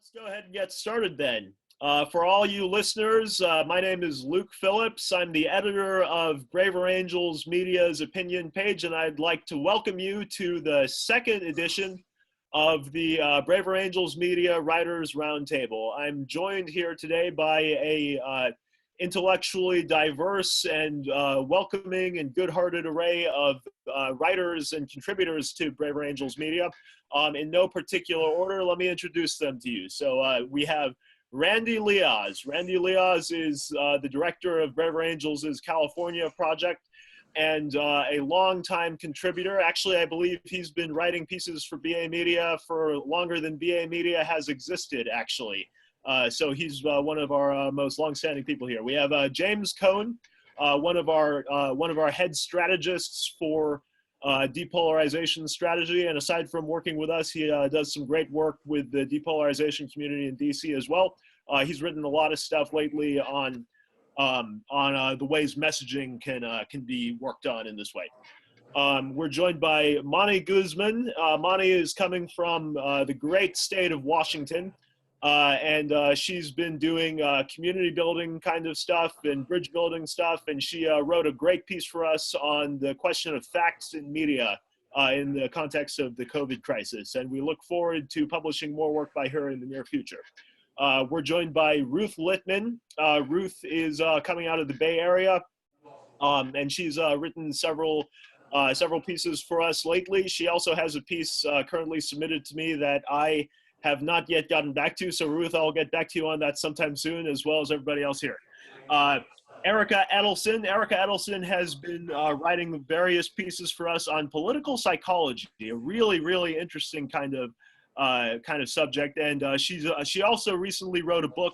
Let's go ahead and get started then. For all you listeners, my name is Luke Phillips. I'm the editor of Braver Angels Media's opinion page, and I'd like to welcome you to the second edition of the Braver Angels Media Writers Roundtable. I'm joined here today by a intellectually diverse and welcoming and good-hearted array of writers and contributors to Braver Angels Media. In no particular order, let me introduce them to you. So we have Randy Lioz. Randy Lioz is the director of Braver Angels' California project and a longtime contributor. Actually, I believe he's been writing pieces for BA Media for longer than BA Media has existed, actually. So he's one of our most longstanding people here. We have James Coan, one of our head strategists for depolarization strategy, and aside from working with us, he does some great work with the depolarization community in DC as well. He's written a lot of stuff lately on the ways messaging can be worked on in this way. We're joined by Mani Guzman. Mani is coming from the great state of Washington, and she's been doing community building kind of stuff and bridge building stuff, and she wrote a great piece for us on the question of facts in media in the context of the COVID crisis, and we look forward to publishing more work by her in the near future. We're joined by Ruth Littman. Ruth is coming out of the Bay Area, and she's written several pieces for us lately. She also has a piece currently submitted to me that I have not yet gotten back to. So Ruth, I'll get back to you on that sometime soon, as well as everybody else here. Etelson. Etelson has been writing various pieces for us on political psychology, a really, really interesting kind of subject. And she also recently wrote a book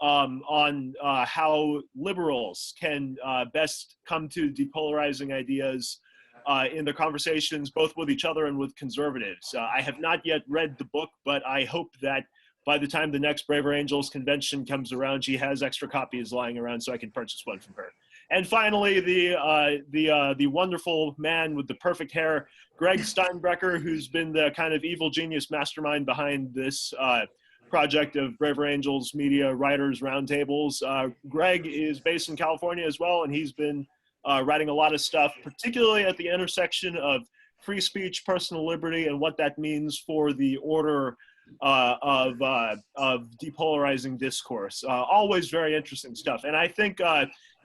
on how liberals can best come to depolarizing ideas in their conversations, both with each other and with conservatives. I have not yet read the book, but I hope that by the time the next Braver Angels convention comes around, she has extra copies lying around so I can purchase one from her. And finally, the wonderful man with the perfect hair, Greg Steinbrecher, who's been the kind of evil genius mastermind behind this project of Braver Angels Media Writers Roundtables. Greg is based in California as well, and he's been writing a lot of stuff, particularly at the intersection of free speech, personal liberty, and what that means for the order of depolarizing discourse. Always very interesting stuff. And I think,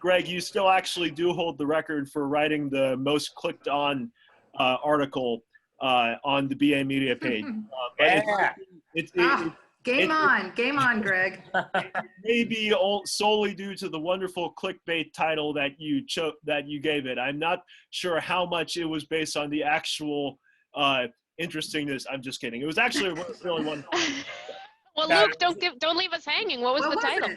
Greg, you still actually do hold the record for writing the most clicked on article on the BA Media page. Game on, Greg. It may be solely due to the wonderful clickbait title that you gave it. I'm not sure how much it was based on the actual interestingness. I'm just kidding. It was actually really wonderful. Well, Luke, don't leave us hanging. What was the title?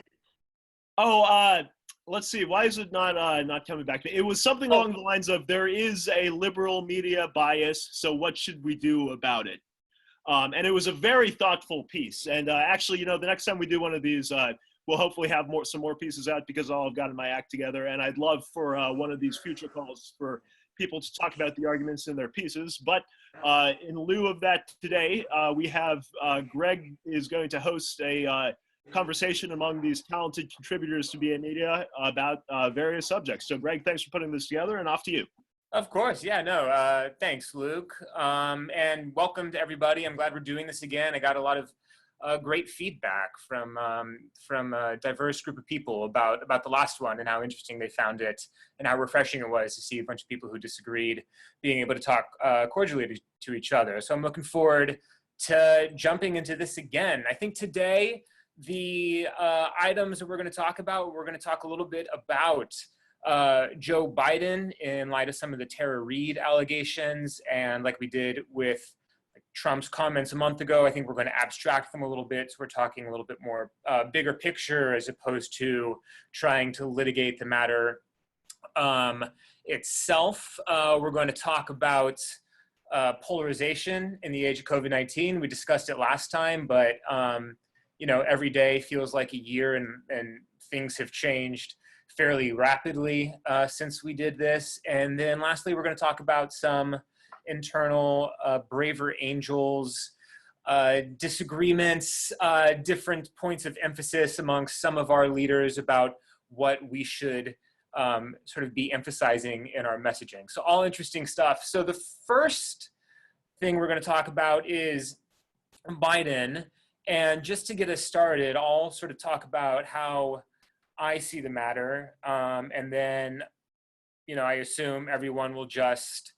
Oh, let's see. Why is it not coming back to me? It was something along the lines of, there is a liberal media bias, so what should we do about it? And it was a very thoughtful piece. And actually, the next time we do one of these, we'll hopefully have some more pieces out, because I'll have gotten my act together. And I'd love for one of these future calls for people to talk about the arguments in their pieces. But in lieu of that today, we have Greg is going to host a conversation among these talented contributors to BA Media about various subjects. So Greg, thanks for putting this together, and off to you. Of course, yeah, no, thanks, Luke, and welcome to everybody. I'm glad we're doing this again. I got a lot of great feedback from a diverse group of people about the last one and how interesting they found it and how refreshing it was to see a bunch of people who disagreed being able to talk cordially to each other. So I'm looking forward to jumping into this again. I think today the items that we're going to talk a little bit about Joe Biden in light of some of the Tara Reade allegations, and like we did with Trump's comments a month ago, I think we're going to abstract them a little bit. So we're talking a little bit more bigger picture, as opposed to trying to litigate the matter itself. We're going to talk about polarization in the age of COVID-19. We discussed it last time, but every day feels like a year, and things have changed fairly rapidly since we did this. And then lastly, we're going to talk about some internal Braver Angels disagreements, different points of emphasis amongst some of our leaders about what we should sort of be emphasizing in our messaging. So all interesting stuff. So the first thing we're going to talk about is Biden. And just to get us started, I'll sort of talk about how I see the matter. And then, you know, I assume everyone will just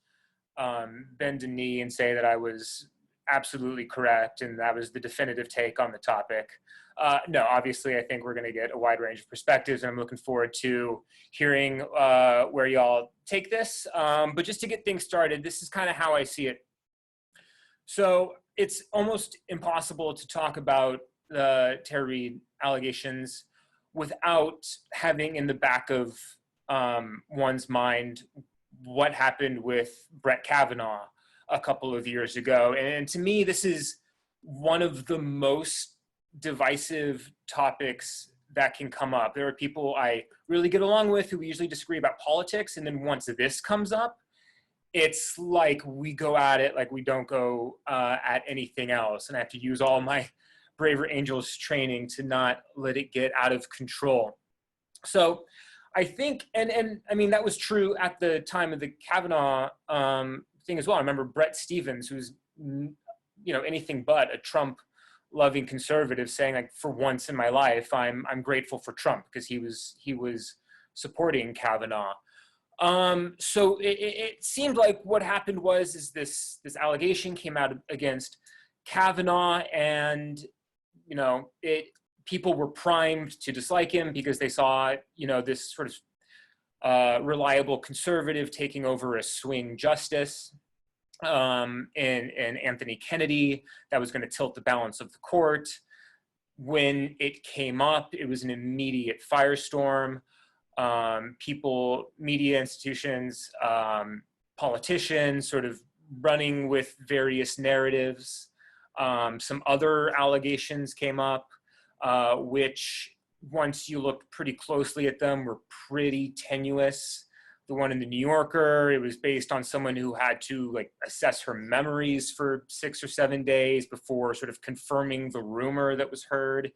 bend a knee and say that I was absolutely correct and that was the definitive take on the topic. No, obviously, I think we're going to get a wide range of perspectives, and I'm looking forward to hearing where y'all take this. But just to get things started, this is kind of how I see it. So it's almost impossible to talk about the Tara Reade allegations without having in the back of one's mind what happened with Brett Kavanaugh a couple of years ago. And to me, this is one of the most divisive topics that can come up. There are people I really get along with who we usually disagree about politics, and then once this comes up, it's like we go at it like we don't go at anything else. And I have to use all my Braver Angels training to not let it get out of control. So I think, and I mean, that was true at the time of the Kavanaugh thing as well. I remember Brett Stevens, who's, you know, anything but a Trump-loving conservative, saying, like, for once in my life, I'm grateful for Trump because he was supporting Kavanaugh. So it seemed like what happened was this allegation came out against Kavanaugh, and, you know, people were primed to dislike him because they saw, you know, this sort of reliable conservative taking over a swing justice and Anthony Kennedy that was going to tilt the balance of the court. When it came up, it was an immediate firestorm. People, media institutions, politicians sort of running with various narratives. Some other allegations came up, which once you looked pretty closely at them were pretty tenuous. The one in the New Yorker, it was based on someone who had to, like, assess her memories for 6 or 7 days before sort of confirming the rumor that was heard.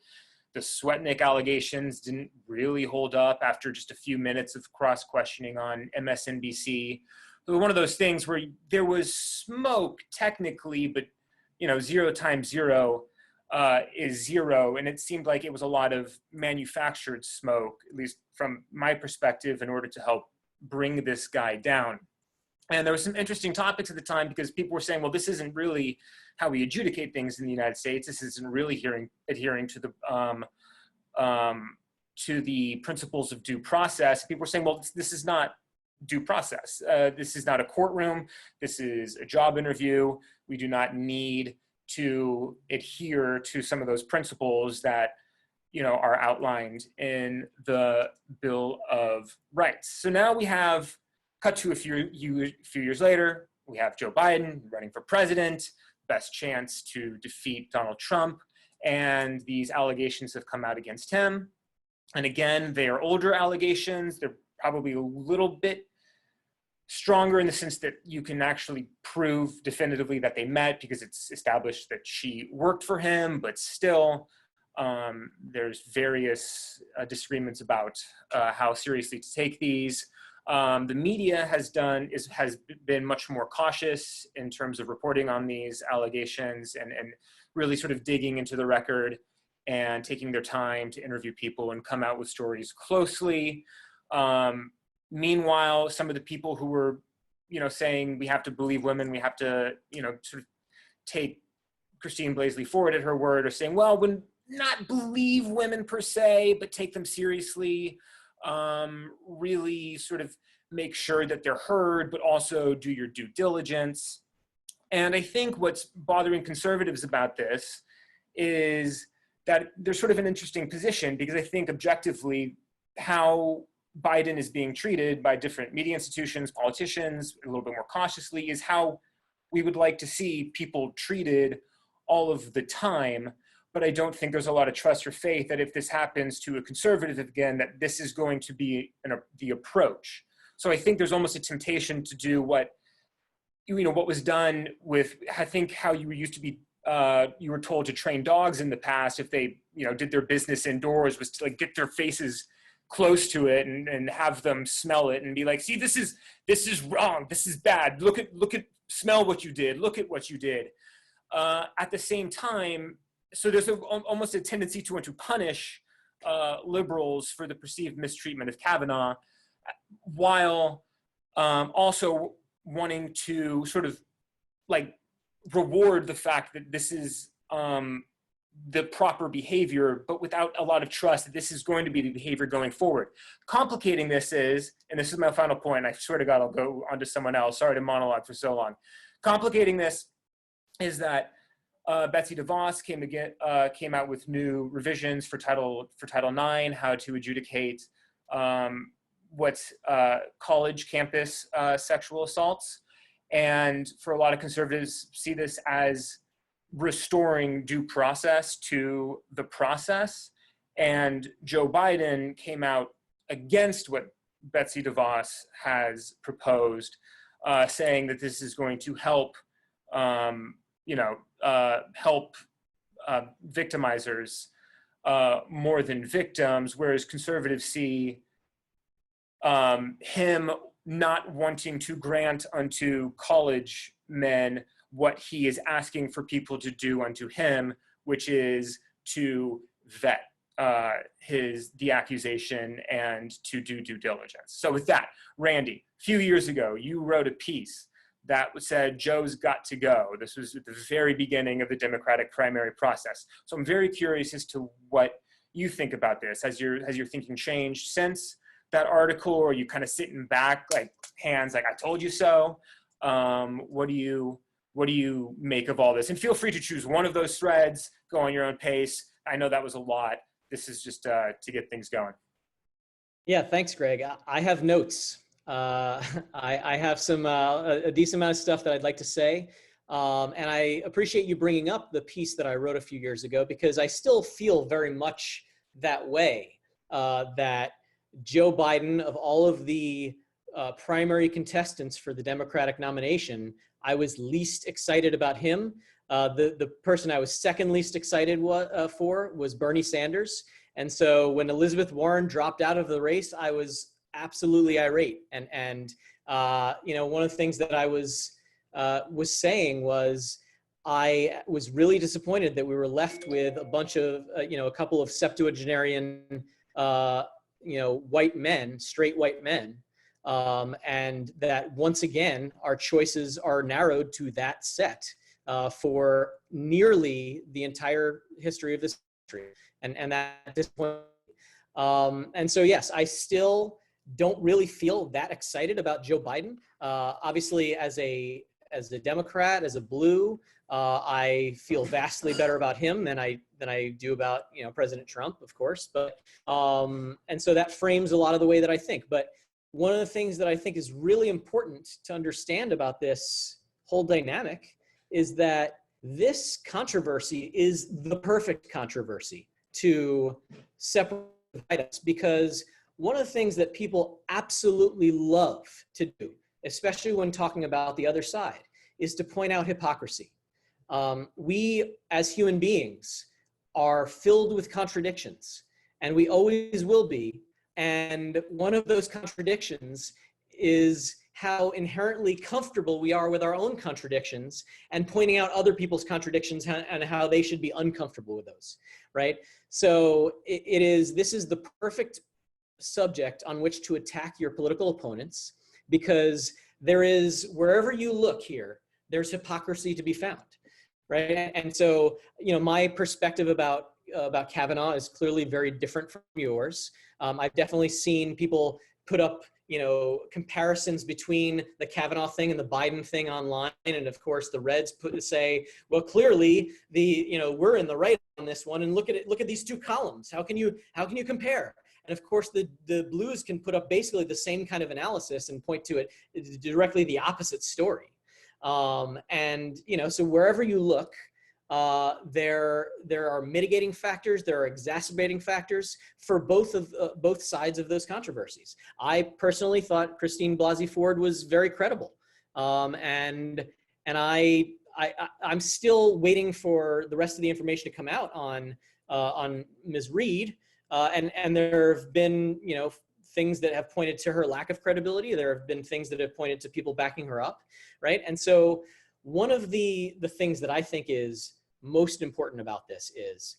The Swetnick allegations didn't really hold up after just a few minutes of cross-questioning on MSNBC. It was one of those things where there was smoke technically, but, you know, 0 times 0 is 0. And it seemed like it was a lot of manufactured smoke, at least from my perspective, in order to help bring this guy down. And there were some interesting topics at the time because people were saying, well, this isn't really how we adjudicate things in the United States. This isn't really adhering to the principles of due process. People were saying, well, this is not due process. This is not a courtroom. This is a job interview. We do not need to adhere to some of those principles that, you know, are outlined in the Bill of Rights. So now we have, cut to a few years later, we have Joe Biden running for president, best chance to defeat Donald Trump, and these allegations have come out against him. And again, they are older allegations. They're probably a little bit stronger in the sense that you can actually prove definitively that they met because it's established that she worked for him, but still there's various disagreements about how seriously to take these. The media has been much more cautious in terms of reporting on these allegations and really sort of digging into the record and taking their time to interview people and come out with stories closely. Meanwhile, some of the people who were, you know, saying we have to believe women, we have to, you know, sort of take Christine Blasey Ford at her word, or saying, well, when not believe women per se, but take them seriously, really sort of make sure that they're heard, but also do your due diligence. And I think what's bothering conservatives about this is that there's sort of an interesting position, because I think objectively how Biden is being treated by different media institutions, politicians, a little bit more cautiously, is how we would like to see people treated all of the time. But I don't think there's a lot of trust or faith that if this happens to a conservative again, that this is going to be the approach. So I think there's almost a temptation to do what was done with, I think, how you used to be you were told to train dogs in the past if they, did their business indoors, was to like get their faces close to it and have them smell it and be like, see, this is wrong, this is bad, look at, smell what you did, look at what you did. At the same time, so there's almost a tendency to want to punish liberals for the perceived mistreatment of Kavanaugh, while also wanting to sort of like reward the fact that this is the proper behavior, but without a lot of trust that this is going to be the behavior going forward. Complicating this is, and this is my final point, I swear to God I'll go on to someone else, sorry to monologue for so long. Complicating this is that Betsy DeVos came out with new revisions for Title IX, how to adjudicate what's college campus sexual assaults. And for a lot of conservatives, see this as restoring due process to the process. And Joe Biden came out against what Betsy DeVos has proposed, saying that this is going to help, help victimizers more than victims, whereas conservatives see him not wanting to grant unto college men what he is asking for people to do unto him, which is to vet the accusation and to do due diligence. So with that, Randy, a few years ago, you wrote a piece that said Joe's got to go. This was at the very beginning of the Democratic primary process. So I'm very curious as to what you think about this. Has your thinking changed since that article, or are you kind of sitting back, like hands like I told you so? What do you make of all this? And feel free to choose one of those threads, go on your own pace. I know that was a lot. This is just to get things going. Yeah, thanks, Greg. I have notes. I have some a decent amount of stuff that I'd like to say. And I appreciate you bringing up the piece that I wrote a few years ago, because I still feel very much that way, that Joe Biden, of all of the primary contestants for the Democratic nomination, I was least excited about him. The person I was second least excited for was Bernie Sanders. And so when Elizabeth Warren dropped out of the race, I was absolutely irate. And one of the things that I was saying was, I was really disappointed that we were left with a bunch of, a couple of septuagenarian, white men, straight white men. And that once again, our choices are narrowed to that set for nearly the entire history of this country. And at this point, and so yes, I still don't really feel that excited about Joe Biden. Obviously, as a Democrat, as a blue, I feel vastly better about him than I do about President Trump, of course. But and so that frames a lot of the way that I think. But one of the things that I think is really important to understand about this whole dynamic is that this controversy is the perfect controversy to separate us, because one of the things that people absolutely love to do, especially when talking about the other side, is to point out hypocrisy. We, as human beings, are filled with contradictions, and we always will be. And one of those contradictions is how inherently comfortable we are with our own contradictions, and pointing out other people's contradictions and how they should be uncomfortable with those, right? So this is the perfect subject on which to attack your political opponents, because there is, wherever you look here, there's hypocrisy to be found, right? And so, my perspective about Kavanaugh is clearly very different from yours. I've definitely seen people put up, comparisons between the Kavanaugh thing and the Biden thing online. And of course, the Reds say, well, clearly we're in the right on this one. And look at these two columns. How can you compare? And of course, the Blues can put up basically the same kind of analysis and point to it directly the opposite story. So wherever you look, there are mitigating factors, there are exacerbating factors for both sides of those controversies. I personally thought Christine Blasey Ford was very credible, and I I'm still waiting for the rest of the information to come out on Ms. Reed, and there have been, you know, things that have pointed to her lack of credibility. There have been things that have pointed to people backing her up, right? And so one of the things that I think is most important about this is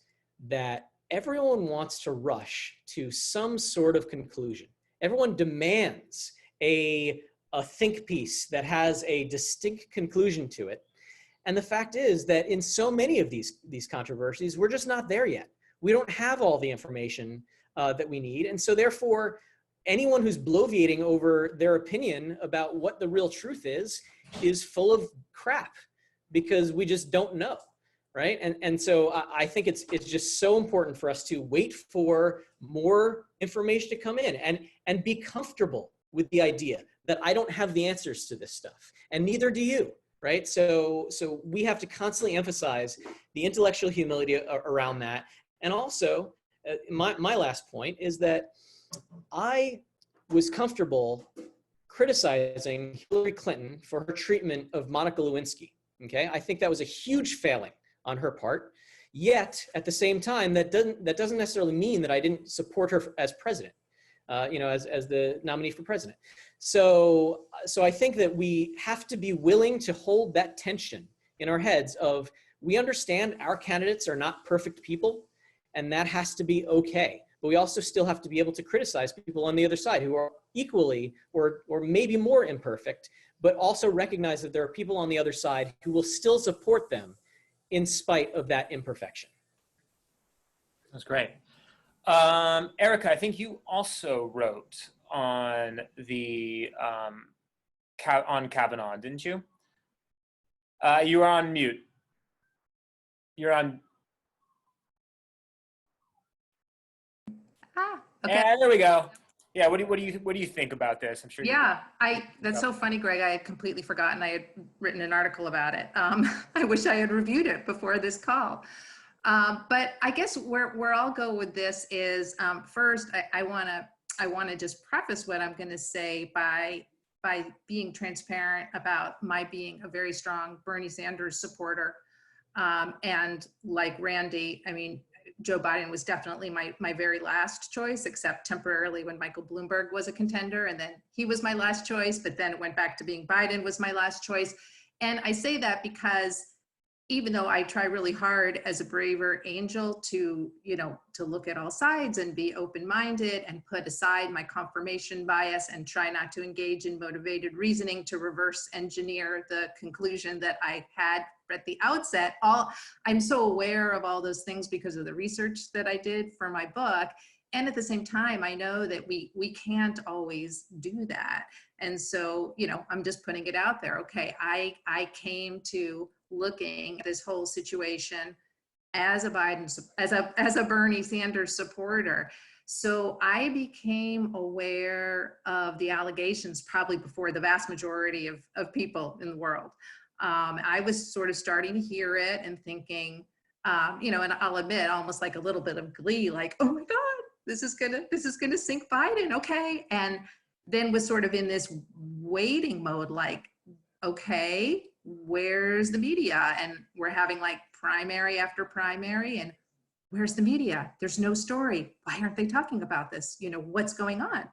that everyone wants to rush to some sort of conclusion. Everyone demands a think piece that has a distinct conclusion to it. And the fact is that in so many of these controversies, we're just not there yet. We don't have all the information that we need. And so therefore, anyone who's bloviating over their opinion about what the real truth is full of crap, because we just don't know, right? And so I think it's just so important for us to wait for more information to come in and be comfortable with the idea that I don't have the answers to this stuff, and neither do you, right? So we have to constantly emphasize the intellectual humility around that. And also, my last point is that I was comfortable criticizing Hillary Clinton for her treatment of Monica Lewinsky, okay? I think that was a huge failing on her part. Yet, at the same time, that doesn't necessarily mean that I didn't support her as president, you know, as the nominee for president. So I think that we have to be willing to hold that tension in our heads of, we understand our candidates are not perfect people, and that has to be okay. But we also still have to be able to criticize people on the other side who are equally or maybe more imperfect, but also recognize that there are people on the other side who will still support them in spite of that imperfection. That's great. Erica, I think you also wrote on the on Kavanaugh, didn't you? You are on mute. You're on. Okay. Yeah, there we go. Yeah, what do you think about this? I'm sure. Yeah, that's so funny, Greg. I had completely forgotten I had written an article about it. I wish I had reviewed it before this call. But I guess where I'll go with this is, first, I want to just preface what I'm going to say by being transparent about my being a very strong Bernie Sanders supporter. And like Randy, I mean, Joe Biden was definitely my very last choice, except temporarily when Michael Bloomberg was a contender, and then he was my last choice, but then it went back to being Biden was my last choice. And I say that because even though I try really hard as a braver angel to, you know, to look at all sides and be open-minded and put aside my confirmation bias and try not to engage in motivated reasoning to reverse engineer the conclusion that I had at the outset, I'm so aware of all those things because of the research that I did for my book. And at the same time, I know that we can't always do that. And so, you know, I'm just putting it out there. Okay, I came to looking at this whole situation as a Bernie Sanders supporter. So I became aware of the allegations probably before the vast majority of people in the world. I was sort of starting to hear it and thinking, you know, and I'll admit almost like a little bit of glee, like, oh my God, this is gonna sink Biden, okay. And then was sort of in this waiting mode, like, okay, where's the media? And we're having like primary after primary, and where's the media? There's no story. Why aren't they talking about this? You know, what's going on?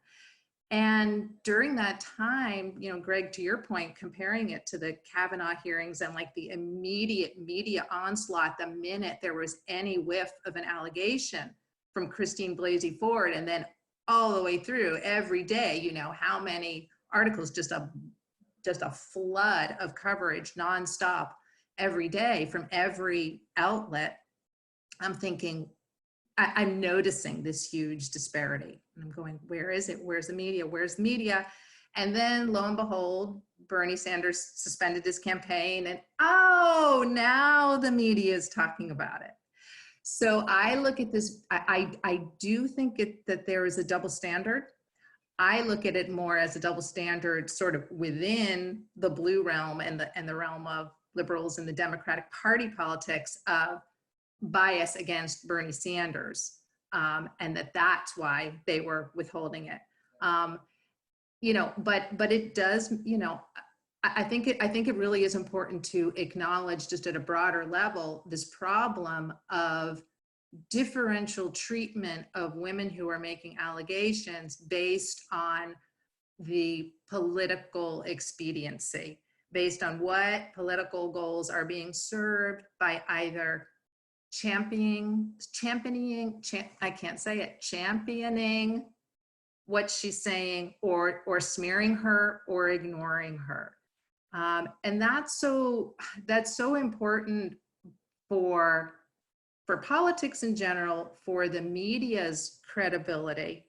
And during that time, you know, Greg, to your point, comparing it to the Kavanaugh hearings and like the immediate media onslaught the minute there was any whiff of an allegation from Christine Blasey Ford, and then all the way through every day, you know, how many articles, just a flood of coverage nonstop every day from every outlet. I'm thinking, I'm noticing this huge disparity. And I'm going, where is it? Where's the media? Where's the media? And then lo and behold, Bernie Sanders suspended his campaign, and oh, now the media is talking about it. So I look at this, I do think that there is a double standard. I look at it more as a double standard sort of within the blue realm and the realm of liberals and the Democratic Party politics of bias against Bernie Sanders, and that's why they were withholding it. You know, but it does, you know, I think it really is important to acknowledge, just at a broader level, this problem of differential treatment of women who are making allegations based on the political expediency, based on what political goals are being served by either championing what she's saying, or smearing her or ignoring her. And that's so important for politics in general, for the media's credibility,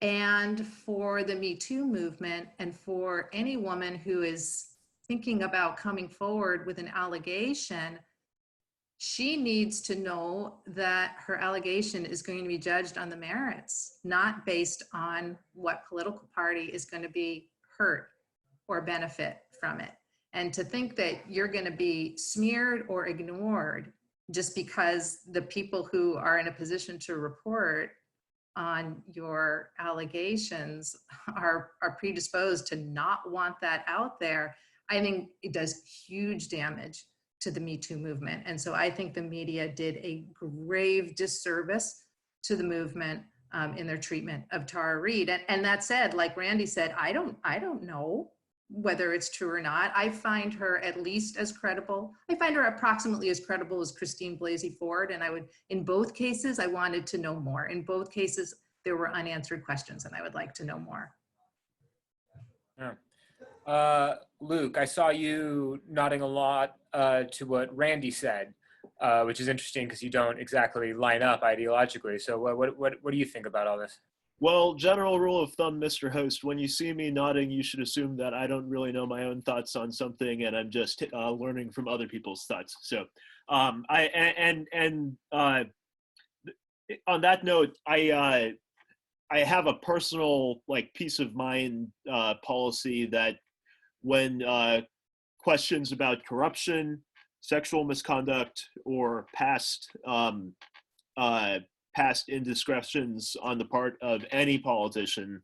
and for the Me Too movement, and for any woman who is thinking about coming forward with an allegation. She needs to know that her allegation is going to be judged on the merits, not based on what political party is going to be hurt or benefit from it. And to think that you're going to be smeared or ignored just because the people who are in a position to report on your allegations are predisposed to not want that out there, I think it does huge damage to the Me Too movement. And so I think the media did a grave disservice to the movement in their treatment of Tara Reade. And that said, like Randy said, I don't know whether it's true or not. I find her at least as credible. I find her approximately as credible as Christine Blasey Ford. And in both cases, I wanted to know more. In both cases, there were unanswered questions, and I would like to know more. Yeah. Luke, I saw you nodding a lot to what Randy said, which is interesting because you don't exactly line up ideologically. So what do you think about all this? Well, general rule of thumb, Mr. Host, when you see me nodding, you should assume that I don't really know my own thoughts on something, and I'm just learning from other people's thoughts. So, on that note, I have a personal peace of mind policy that when questions about corruption, sexual misconduct, or past indiscretions on the part of any politician,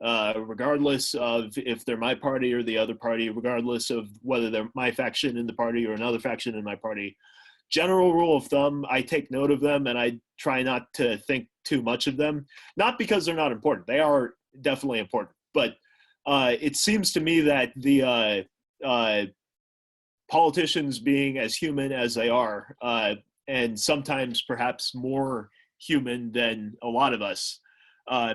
regardless of if they're my party or the other party, regardless of whether they're my faction in the party or another faction in my party, general rule of thumb, I take note of them and I try not to think too much of them. Not because they're not important. They are definitely important. But it seems to me that the politicians, being as human as they are, and sometimes perhaps more human than a lot of us,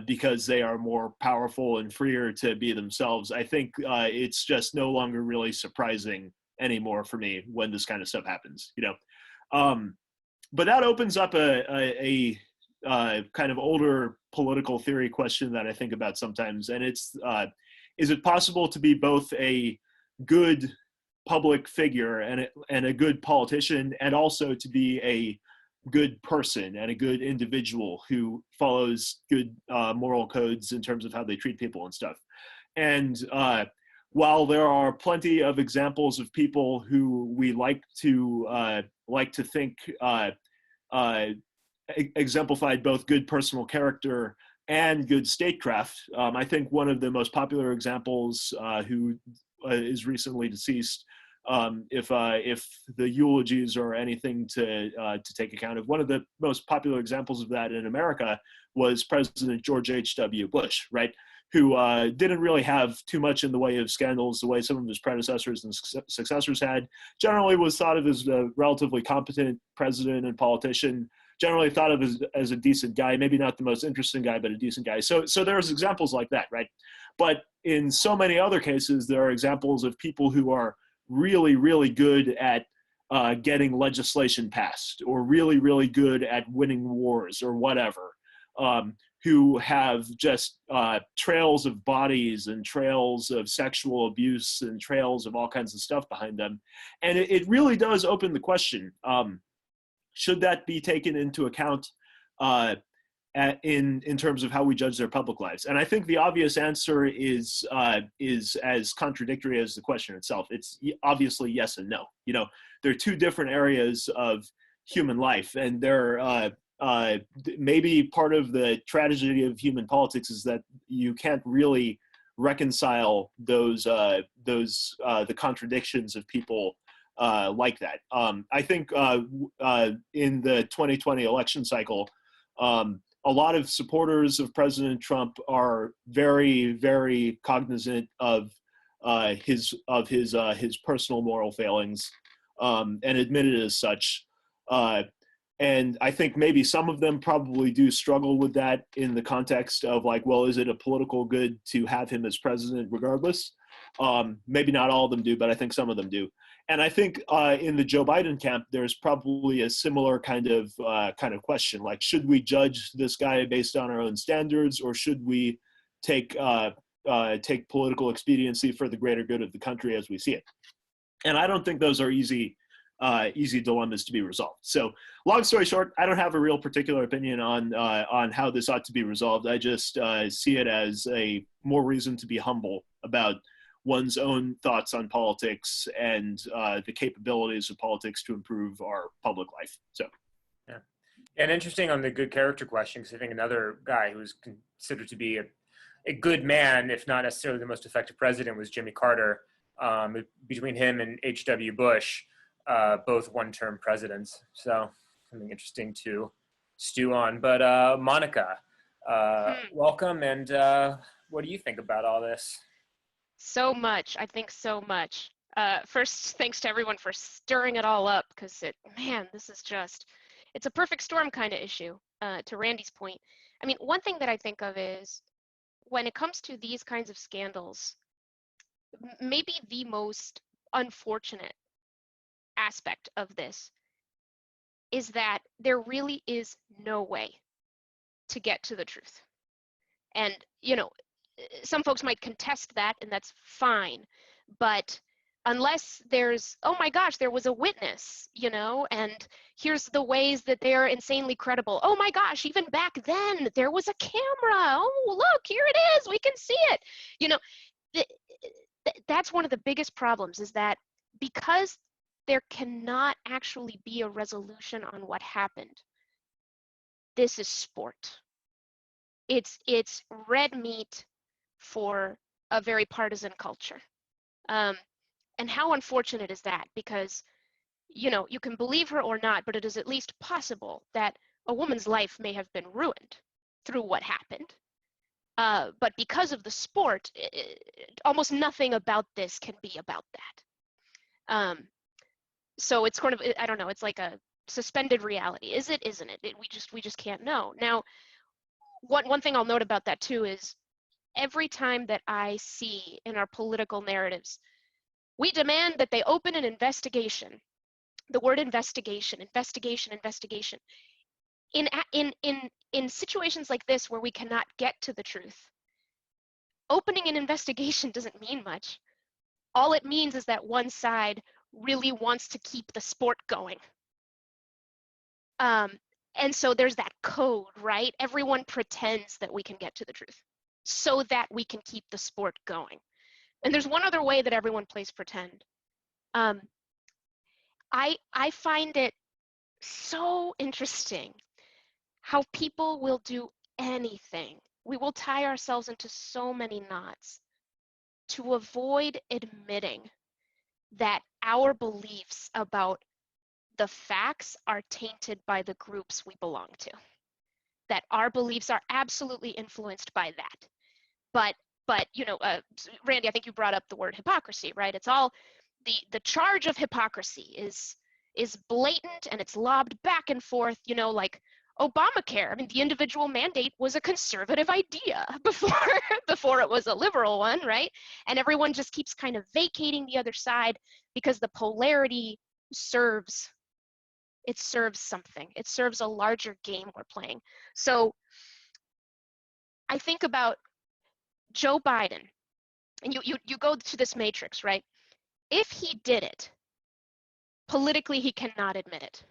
because they are more powerful and freer to be themselves, I think it's just no longer really surprising anymore for me when this kind of stuff happens, but that opens up a kind of older political theory question that I think about sometimes, and it's is it possible to be both a good public figure and a good politician, and also to be a good person and a good individual who follows good moral codes in terms of how they treat people and stuff? And while there are plenty of examples of people who we like to think exemplified both good personal character and good statecraft, I think one of the most popular examples, who is recently deceased, if the eulogies are anything to take account of, one of the most popular examples of that in America was President George H.W. Bush, right? Who didn't really have too much in the way of scandals the way some of his predecessors and successors had. Generally was thought of as a relatively competent president and politician, generally thought of as a decent guy, maybe not the most interesting guy, but a decent guy. So there's examples like that, right? But in so many other cases, there are examples of people who are really, really good at getting legislation passed, or really, really good at winning wars or whatever, who have just trails of bodies and trails of sexual abuse and trails of all kinds of stuff behind them. And it really does open the question, should that be taken into account in terms of how we judge their public lives? And I think the obvious answer is as contradictory as the question itself. It's obviously yes and no. There are two different areas of human life, and they're maybe part of the tragedy of human politics is that you can't really reconcile the contradictions of people like that. I think in the 2020 election cycle, a lot of supporters of President Trump are very, very cognizant of his personal moral failings, and admitted as such. And I think maybe some of them probably do struggle with that in the context of like, well, is it a political good to have him as president regardless? Maybe not all of them do, but I think some of them do. And I think in the Joe Biden camp, there's probably a similar kind of question, like, should we judge this guy based on our own standards, or should we take political expediency for the greater good of the country as we see it? And I don't think those are easy dilemmas to be resolved. So long story short, I don't have a real particular opinion on how this ought to be resolved. I just see it as a more reason to be humble about one's own thoughts on politics and the capabilities of politics to improve our public life. So, yeah. And interesting on the good character question, because I think another guy who was considered to be a good man, if not necessarily the most effective president, was Jimmy Carter. Between him and H.W. Bush, both one-term presidents. So something interesting to stew on. But Monica, welcome. And what do you think about all this? So much. I think so much. First, thanks to everyone for stirring it all up, because this is just, it's a perfect storm kind of issue, to Randy's point. I mean, one thing that I think of is when it comes to these kinds of scandals, maybe the most unfortunate aspect of this is that there really is no way to get to the truth. And, some folks might contest that, and that's fine. But unless there's, oh my gosh, there was a witness, and here's the ways that they're insanely credible. Oh my gosh, even back then, there was a camera. Oh, look, here it is. We can see it. That's one of the biggest problems, is that because there cannot actually be a resolution on what happened, this is sport. It's red meat for a very partisan culture. And how unfortunate is that? Because, you can believe her or not, but it is at least possible that a woman's life may have been ruined through what happened. But because of the sport, almost nothing about this can be about that. So it's kind of, I don't know, it's like a suspended reality. Is it, isn't it? We just can't know. Now, one thing I'll note about that too is every time that I see in our political narratives, we demand that they open an investigation. The word investigation. In situations like this where we cannot get to the truth, opening an investigation doesn't mean much. All it means is that one side really wants to keep the sport going. And so there's that code, right? Everyone pretends that we can get to the truth so that we can keep the sport going. And there's one other way that everyone plays pretend. I find it so interesting how people will do anything. We will tie ourselves into so many knots to avoid admitting that our beliefs about the facts are tainted by the groups we belong to, that our beliefs are absolutely influenced by that. But Randy, I think you brought up the word hypocrisy, right? It's all the charge of hypocrisy is blatant, and it's lobbed back and forth, like Obamacare. I mean, the individual mandate was a conservative idea before it was a liberal one, right? And everyone just keeps kind of vacating the other side because the polarity serves something. It serves a larger game we're playing. So I think about Joe Biden, and you go to this matrix, right? If he did it, politically he cannot admit it.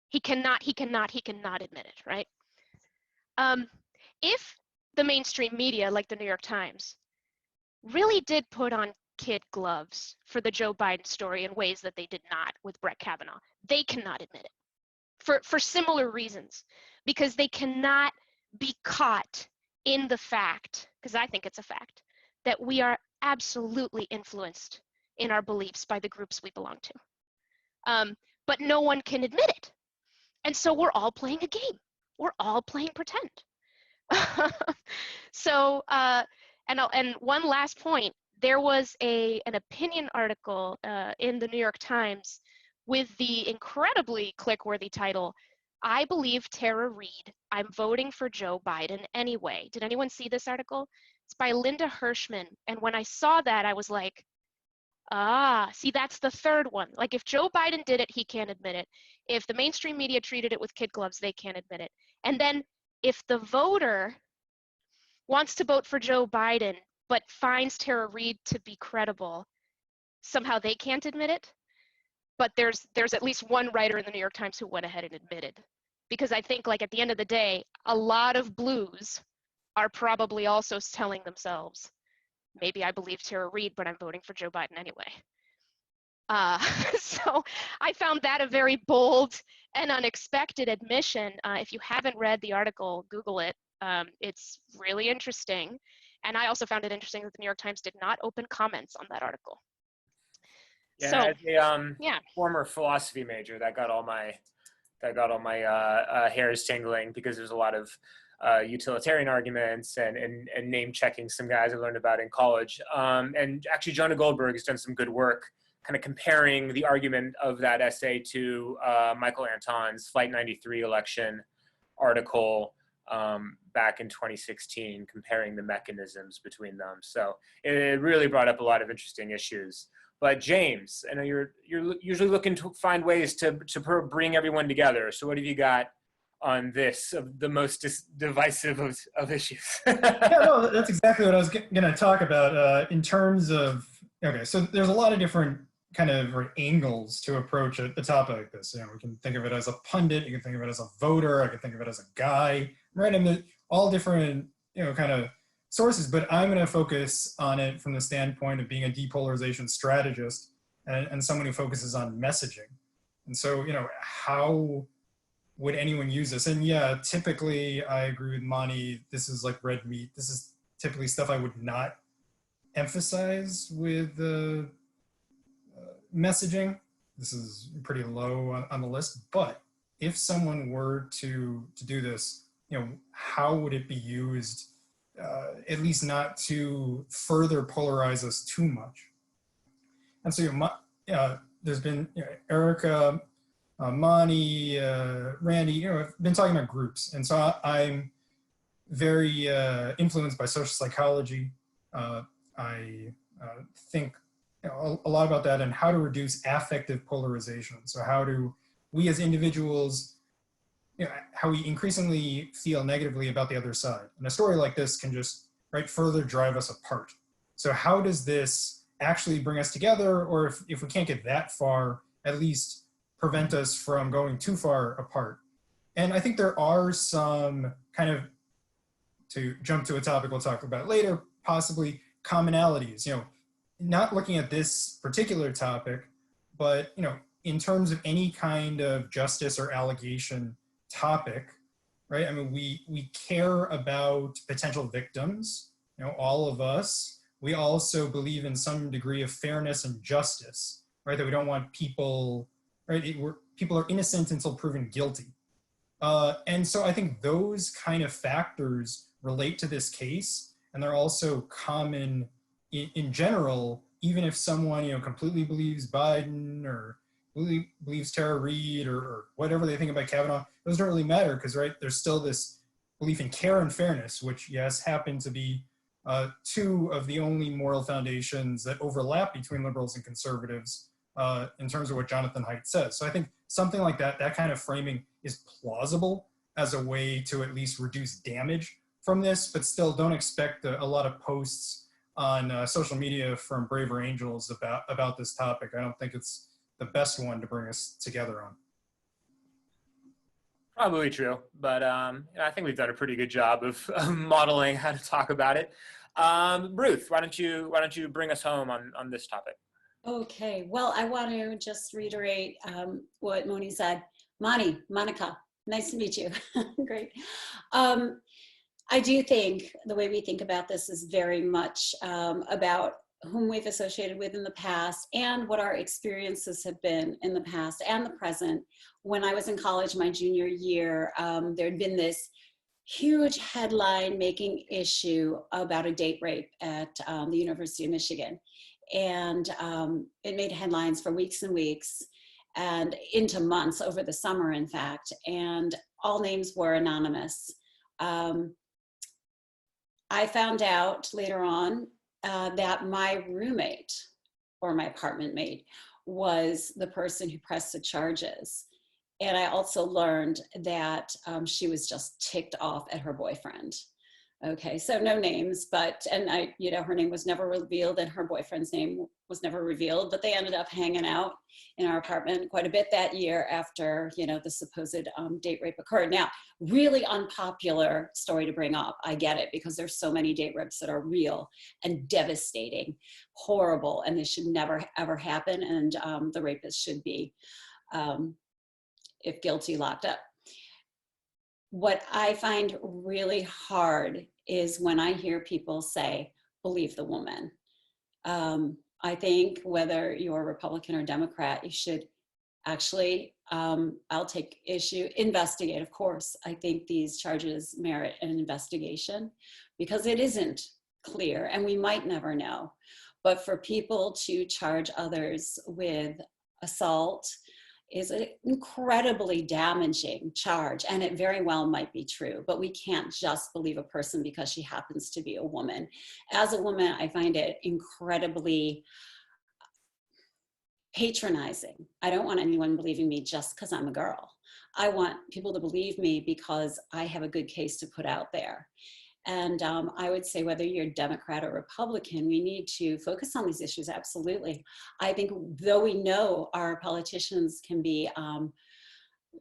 He cannot admit it, right? If the mainstream media, like the New York Times, really did put on kid gloves for the Joe Biden story in ways that they did not with Brett Kavanaugh, they cannot admit it for similar reasons, because they cannot be caught in the fact, because I think it's a fact, that we are absolutely influenced in our beliefs by the groups we belong to. But no one can admit it. And so we're all playing a game. We're all playing pretend. So, and one last point, there was an opinion article in the New York Times with the incredibly click-worthy title, "I believe Tara Reid. I'm voting for Joe Biden anyway." Did anyone see this article? It's by Linda Hirschman. And when I saw that, I was like, ah, see, that's the third one. Like, if Joe Biden did it, he can't admit it. If the mainstream media treated it with kid gloves, they can't admit it. And then if the voter wants to vote for Joe Biden, but finds Tara Reid to be credible, somehow they can't admit it. But there's at least one writer in the New York Times who went ahead and admitted. Because I think, like, at the end of the day, a lot of blues are probably also telling themselves, maybe I believe Tara Reid, but I'm voting for Joe Biden anyway. So I found that a very bold and unexpected admission. If you haven't read the article, Google it. It's really interesting. And I also found it interesting that the New York Times did not open comments on that article. Yeah, So, as a former philosophy major, that got all my hairs tingling, because there's a lot of utilitarian arguments and name checking some guys I learned about in college. And actually, Jonah Goldberg has done some good work kind of comparing the argument of that essay to Michael Anton's Flight 93 election article back in 2016, comparing the mechanisms between them. So it really brought up a lot of interesting issues. But James, I know you're usually looking to find ways to bring everyone together. So what have you got on this, the most divisive of issues? Yeah, no, that's exactly what I was going to talk about in terms of, okay, so there's a lot of different kind of angles to approach a topic like this. You know, we can think of it as a pundit, you can think of it as a voter, I can think of it as a guy, right? I mean, all different, kind of sources, but I'm going to focus on it from the standpoint of being a depolarization strategist and someone who focuses on messaging. And so, how would anyone use this? And yeah, typically I agree with Monty, this is like red meat. This is typically stuff I would not emphasize with messaging. This is pretty low on the list, but if someone were to do this, how would it be used, at least not to further polarize us too much? And so there's been Erica, Monty, Randy, I've been talking about groups. And so I'm very influenced by social psychology. I think a lot about that and how to reduce affective polarization. So how do we as individuals, how we increasingly feel negatively about the other side. And a story like this can just further drive us apart. So how does this actually bring us together? Or if we can't get that far, at least prevent us from going too far apart? And I think there are some kind of, to jump to a topic we'll talk about later, possibly commonalities, not looking at this particular topic, but, in terms of any kind of justice or allegation topic, right? I mean, we care about potential victims, all of us. We also believe in some degree of fairness and justice, right? That we don't want people, right? People are innocent until proven guilty. And so I think those kind of factors relate to this case, and they're also common in general, even if someone, completely believes Biden or believes Tara Reid or whatever they think about Kavanaugh, those don't really matter because, there's still this belief in care and fairness, which, yes, happen to be two of the only moral foundations that overlap between liberals and conservatives in terms of what Jonathan Haidt says. So I think something like that kind of framing is plausible as a way to at least reduce damage from this, but still don't expect a lot of posts on social media from braver angels about this topic. I don't think it's the best one to bring us together on. Probably true, but I think we've done a pretty good job of modeling how to talk about it. Ruth, why don't you bring us home on this topic? Okay, well, I want to just reiterate what Moni said. Monica, nice to meet you. Great. I do think the way we think about this is very much about whom we've associated with in the past and what our experiences have been in the past and the present. When I was in college my junior year, there had been this huge headline making issue about a date rape at the University of Michigan. And it made headlines for weeks and weeks and into months over the summer, in fact, and all names were anonymous. I found out later on that my roommate or my apartment mate was the person who pressed the charges. And I also learned that she was just ticked off at her boyfriend. Okay, so no names, but, and I, you know, her name was never revealed and her boyfriend's name was never revealed, but they ended up hanging out in our apartment quite a bit that year after, you know, the supposed date rape occurred. Now, really unpopular story to bring up. I get it, because there's so many date rapes that are real and devastating, horrible, and they should never, ever happen. And the rapist should be, if guilty, locked up. What I find really hard is when I hear people say, believe the woman. I think whether you're Republican or Democrat, you should actually, I'll take issue, investigate, of course. I think these charges merit an investigation because it isn't clear and we might never know. But for people to charge others with assault is an incredibly damaging charge, and it very well might be true, but we can't just believe a person because she happens to be a woman. As a woman, I find it incredibly patronizing. I don't want anyone believing me just because I'm a girl. I want people to believe me because I have a good case to put out there. And I would say whether you're Democrat or Republican, we need to focus on these issues, absolutely. I think though we know our politicians can be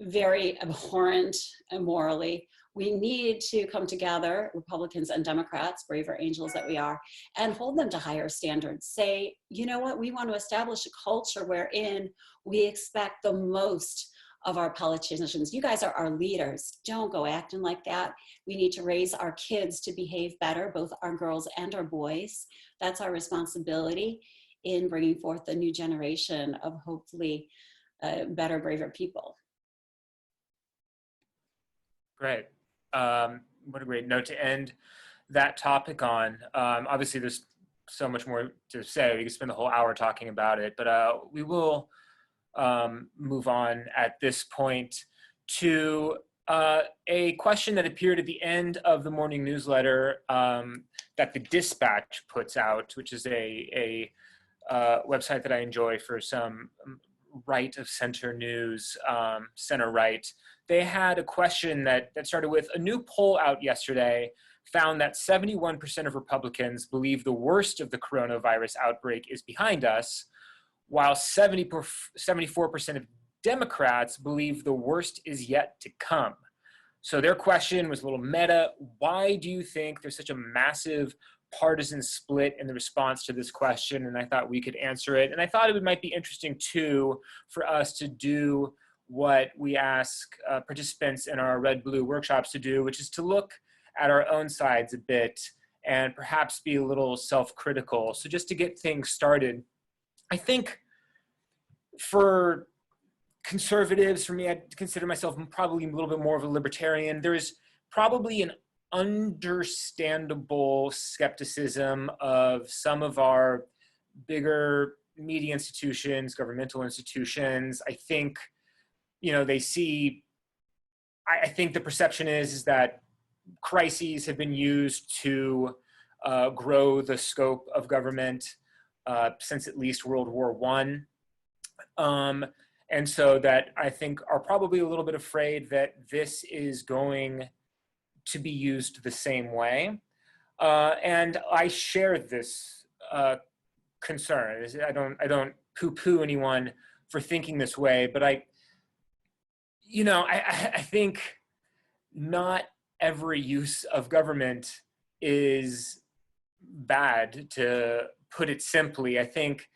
very abhorrent morally, we need to come together, Republicans and Democrats, braver angels that we are, and hold them to higher standards. Say, you know what, we want to establish a culture wherein we expect the most of our politicians. You guys are our leaders. Don't go acting like that. We need to raise our kids to behave better, both our girls and our boys. That's our responsibility in bringing forth a new generation of hopefully better, braver people. Great. What a great note to end that topic on. Obviously, there's so much more to say. We could spend the whole hour talking about it, but we will move on at this point to a question that appeared at the end of the morning newsletter that the Dispatch puts out, which is a website that I enjoy for some right of center news, center right. They had a question that started with, a new poll out yesterday found that 71% of Republicans believe the worst of the coronavirus outbreak is behind us, while 74% of Democrats believe the worst is yet to come. So their question was a little meta. Why do you think there's such a massive partisan split in the response to this question? And I thought we could answer it. And I thought it might be interesting too for us to do what we ask participants in our Red Blue workshops to do, which is to look at our own sides a bit and perhaps be a little self-critical. So just to get things started, I think for conservatives, for me, I consider myself probably a little bit more of a libertarian. There's probably an understandable skepticism of some of our bigger media institutions, governmental institutions. I think, you know, they see, I think the perception is that crises have been used to grow the scope of government since at least World War I. And so that I think are probably a little bit afraid that this is going to be used the same way. And I share this concern. I don't poo-poo anyone for thinking this way, but I think not every use of government is bad, to put it simply. I think,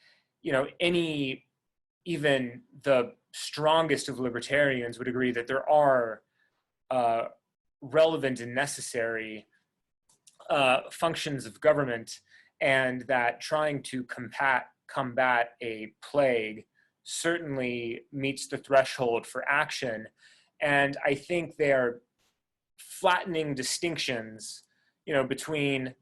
you know, even the strongest of libertarians would agree that there are relevant and necessary functions of government, and that trying to combat a plague certainly meets the threshold for action. And I think they're flattening distinctions, between,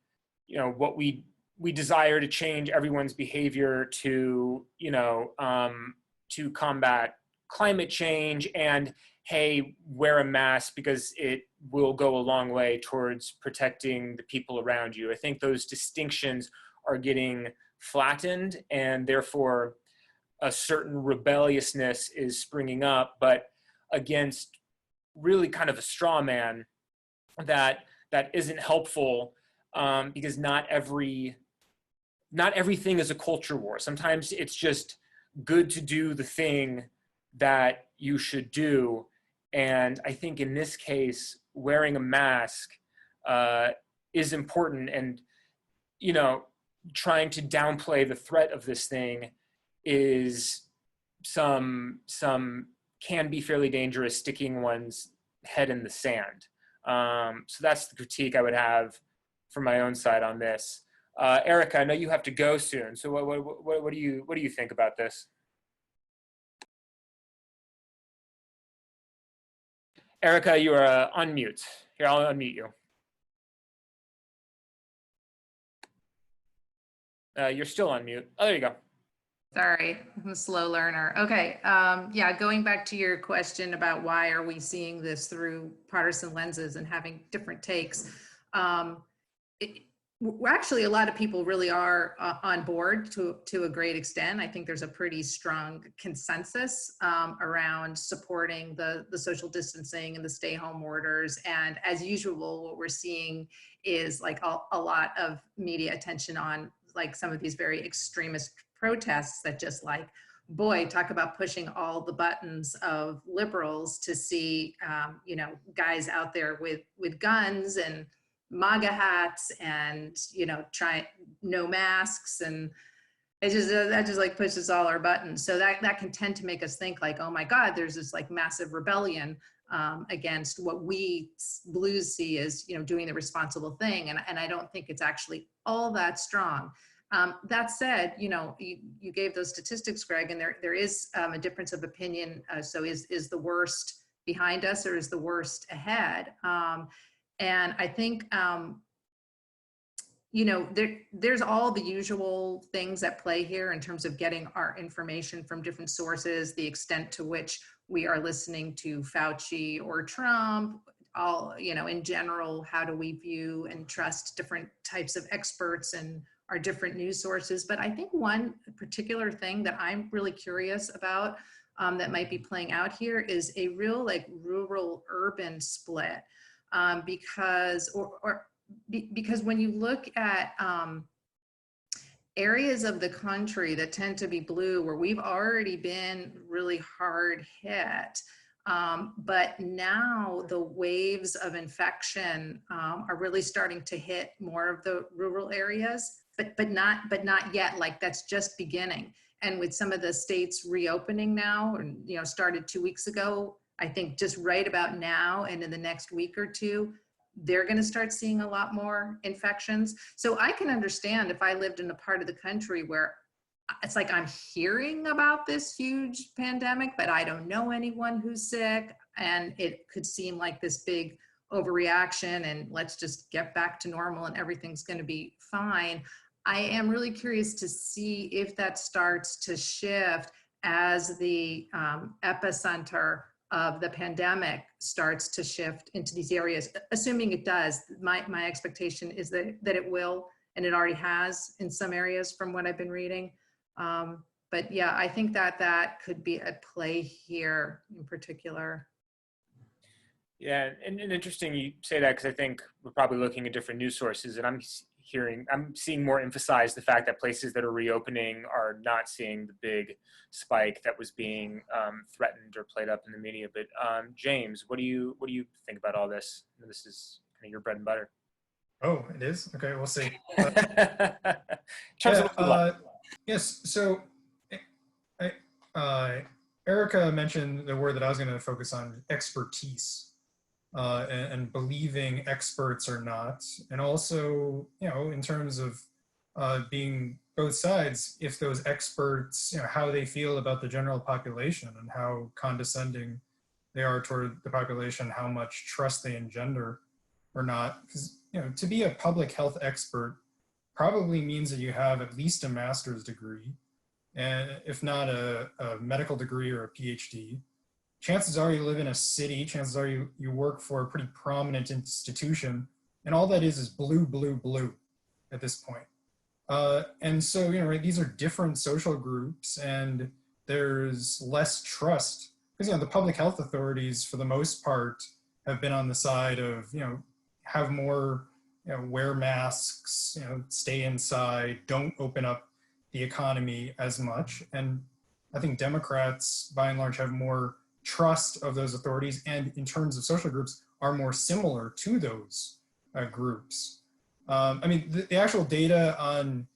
what we desire to change everyone's behavior to, to combat climate change, and hey, wear a mask because it will go a long way towards protecting the people around you. I think those distinctions are getting flattened, and therefore a certain rebelliousness is springing up, but against really kind of a straw man that isn't helpful, because not everything is a culture war. Sometimes it's just good to do the thing that you should do. And I think in this case, wearing a mask is important, and trying to downplay the threat of this thing is can be fairly dangerous, sticking one's head in the sand. So that's the critique I would have from my own side on this. Erica, I know you have to go soon, so what do you think about this? Erica, you are on mute. Here, I'll unmute you. You're still on mute. Oh, there you go. Sorry, I'm a slow learner. Okay, yeah, going back to your question about why are we seeing this through partisan lenses and having different takes. Actually, a lot of people really are on board to a great extent. I think there's a pretty strong consensus around supporting the social distancing and the stay-home orders. And as usual, what we're seeing is like a lot of media attention on like some of these very extremist protests that just like, boy, talk about pushing all the buttons of liberals to see, guys out there with guns and MAGA hats and, try no masks. And it just, that just like pushes all our buttons. So that can tend to make us think like, oh my God, there's this like massive rebellion against what we blues see as, doing the responsible thing. And I don't think it's actually all that strong. That said, you gave those statistics, Greg, and there is a difference of opinion. So is the worst behind us or is the worst ahead? And I think, there's all the usual things at play here in terms of getting our information from different sources, the extent to which we are listening to Fauci or Trump, in general, how do we view and trust different types of experts and our different news sources. But I think one particular thing that I'm really curious about that might be playing out here is a real like rural urban split. Because when you look at areas of the country that tend to be blue, where we've already been really hard hit, but now the waves of infection are really starting to hit more of the rural areas, but not yet. Like that's just beginning. And with some of the states reopening now, and started 2 weeks ago, I think just right about now and in the next week or two, they're going to start seeing a lot more infections. So I can understand if I lived in a part of the country where it's like I'm hearing about this huge pandemic, but I don't know anyone who's sick, and it could seem like this big overreaction and let's just get back to normal and everything's going to be fine. I am really curious to see if that starts to shift as the epicenter of the pandemic starts to shift into these areas. Assuming it does, my expectation is that it will, and it already has in some areas from what I've been reading. But yeah, I think that could be at play here in particular. Yeah, and interesting you say that, because I think we're probably looking at different news sources, and I'm seeing more emphasize the fact that places that are reopening are not seeing the big spike that was being threatened or played up in the media. But James, what do you think about all this? This is kind of your bread and butter. Oh, it is? Okay, we'll see. Yes, so Erica mentioned the word that I was going to focus on, expertise. and believing experts or not. And also, in terms of being both sides, if those experts, how they feel about the general population and how condescending they are toward the population, how much trust they engender or not. Because, to be a public health expert probably means that you have at least a master's degree, and if not a medical degree or a PhD. Chances are you live in a city, chances are you work for a pretty prominent institution, and all that is blue, blue, blue at this point. And so, right, these are different social groups, and there's less trust because, the public health authorities, for the most part, have been on the side of, have more, wear masks, stay inside, don't open up the economy as much. And I think Democrats, by and large, have more trust of those authorities, and in terms of social groups, are more similar to those groups. I mean, the actual data on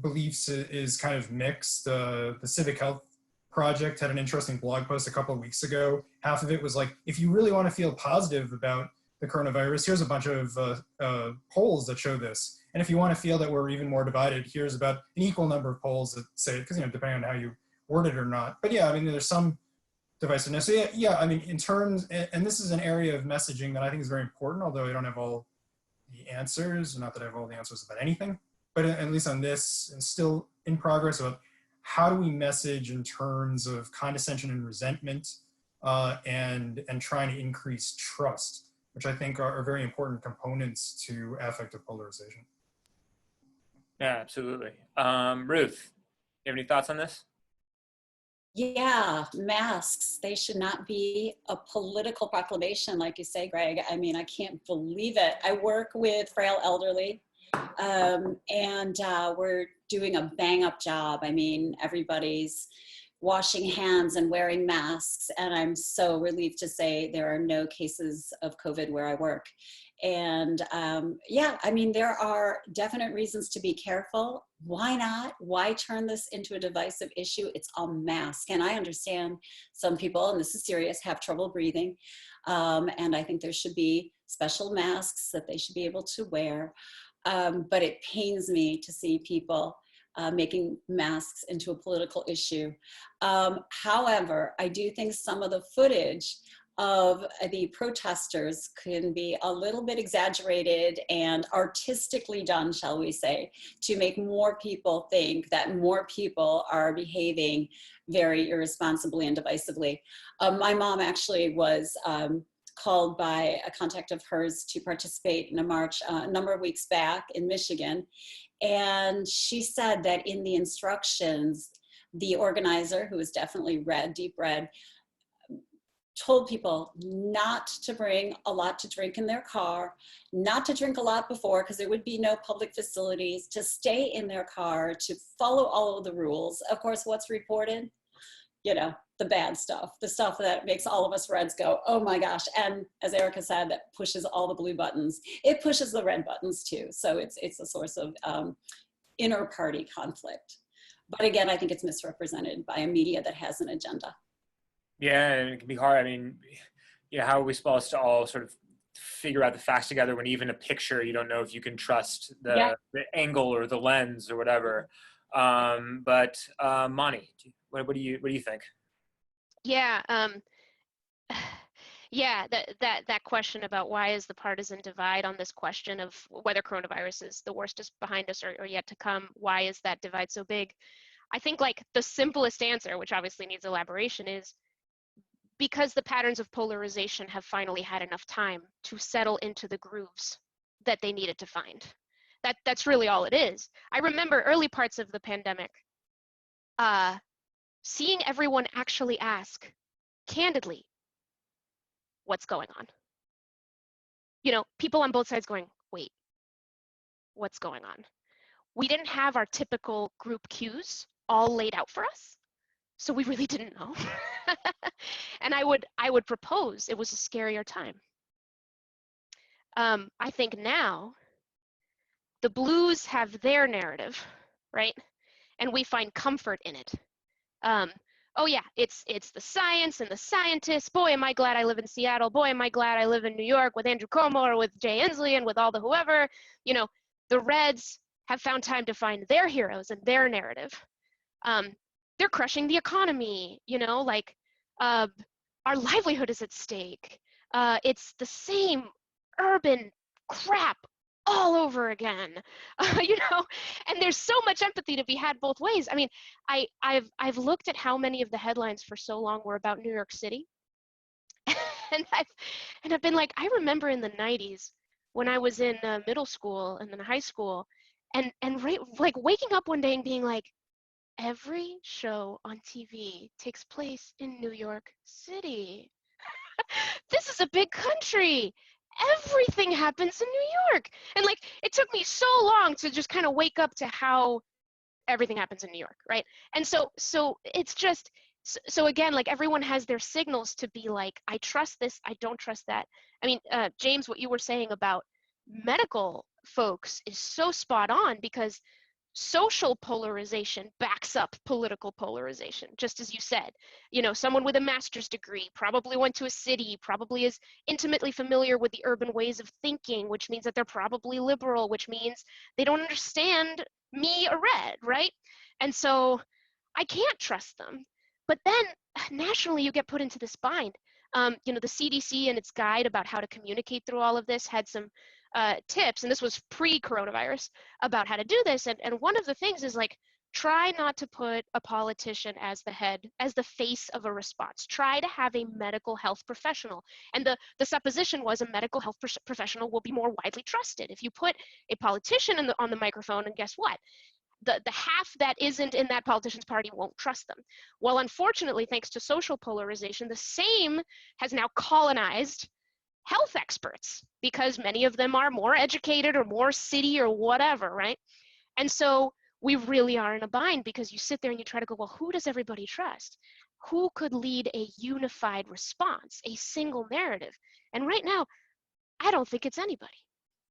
beliefs is kind of mixed. The Civic Health Project had an interesting blog post a couple of weeks ago. Half of it was like, if you really want to feel positive about the coronavirus, here's a bunch of polls that show this. And if you want to feel that we're even more divided, here's about an equal number of polls that say, because, depending on how you word it or not. But yeah, I mean, there's some divisiveness. So yeah, I mean, in terms, and this is an area of messaging that I think is very important, although I don't have all the answers, not that I have all the answers about anything, but at least on this, and still in progress about how do we message in terms of condescension and resentment, and trying to increase trust, which I think are very important components to affective polarization. Yeah, absolutely. Ruth, you have any thoughts on this? Yeah, masks, they should not be a political proclamation, like you say, Greg. I mean, I can't believe it. I work with frail elderly, and we're doing a bang up job. I mean, everybody's washing hands and wearing masks, and I'm so relieved to say there are no cases of COVID where I work. And yeah, I mean, there are definite reasons to be careful. Why not? Why turn this into a divisive issue? It's a mask. And I understand some people, and this is serious, have trouble breathing. And I think there should be special masks that they should be able to wear. But it pains me to see people making masks into a political issue. However, I do think some of the footage of the protesters can be a little bit exaggerated and artistically done, shall we say, to make more people think that more people are behaving very irresponsibly and divisively. My mom actually was called by a contact of hers to participate in a march a number of weeks back in Michigan. And she said that in the instructions, the organizer, who was definitely red, deep red, told people not to bring a lot to drink in their car, not to drink a lot before because there would be no public facilities, to stay in their car, to follow all of the rules. Of course, what's reported? The bad stuff, the stuff that makes all of us reds go, oh my gosh. And as Erica said, that pushes all the blue buttons. It pushes the red buttons too. So it's a source of inner party conflict. But again, I think it's misrepresented by a media that has an agenda. Yeah, and it can be hard. I mean, how are we supposed to all sort of figure out the facts together when even a picture, you don't know if you can trust the angle or the lens or whatever. But Mani, what do you think? Yeah, yeah, that question about why is the partisan divide on this question of whether coronavirus is the worst is behind us or yet to come, why is that divide so big? I think like the simplest answer, which obviously needs elaboration, is because the patterns of polarization have finally had enough time to settle into the grooves that they needed to find. That's really all it is. I remember early parts of the pandemic, seeing everyone actually ask candidly, what's going on? People on both sides going, wait, what's going on? We didn't have our typical group cues all laid out for us, so we really didn't know. And I would propose it was a scarier time. I think now the blues have their narrative, right? And we find comfort in it. oh yeah, it's the science and the scientists. Boy, am I glad I live in Seattle. Boy, am I glad I live in New York with Andrew Cuomo or with Jay Inslee and with all the whoever. You know, the Reds have found time to find their heroes and their narrative. They're crushing the economy, you know, like our livelihood is at stake. It's the same urban crap all over again, you know, and there's so much empathy to be had both ways. I mean, I've looked at how many of the headlines for so long were about New York City, and I've been like, I remember in the 90s when I was in middle school and then high school, and right, like waking up one day and being like, every show on TV takes place in New York City. This is a big country. Everything happens in New York. And like, it took me so long to just kind of wake up to how everything happens in New York, right? And so it's just, so again, like everyone has their signals to be like, I trust this, I don't trust that. I mean, James, what you were saying about medical folks is so spot on, because social polarization backs up political polarization, just as you said. You know, someone with a master's degree probably went to a city, probably is intimately familiar with the urban ways of thinking, which means that they're probably liberal, which means they don't understand me, a red, right? And so I can't trust them. But then nationally, you get put into this bind. You know, the CDC and its guide about how to communicate through all of this had some tips, and this was pre-coronavirus, about how to do this. And one of the things is like, try not to put a politician as the head, as the face of a response. Try to have a medical health professional. And the supposition was a medical health professional will be more widely trusted. If you put a politician on the microphone, and guess what? The half that isn't in that politician's party won't trust them. Well, unfortunately, thanks to social polarization, the same has now colonized health experts, because many of them are more educated or more city or whatever, right? And so we really are in a bind, because you sit there and you try to go, well, who does everybody trust? Who could lead a unified response, a single narrative? And right now, I don't think it's anybody.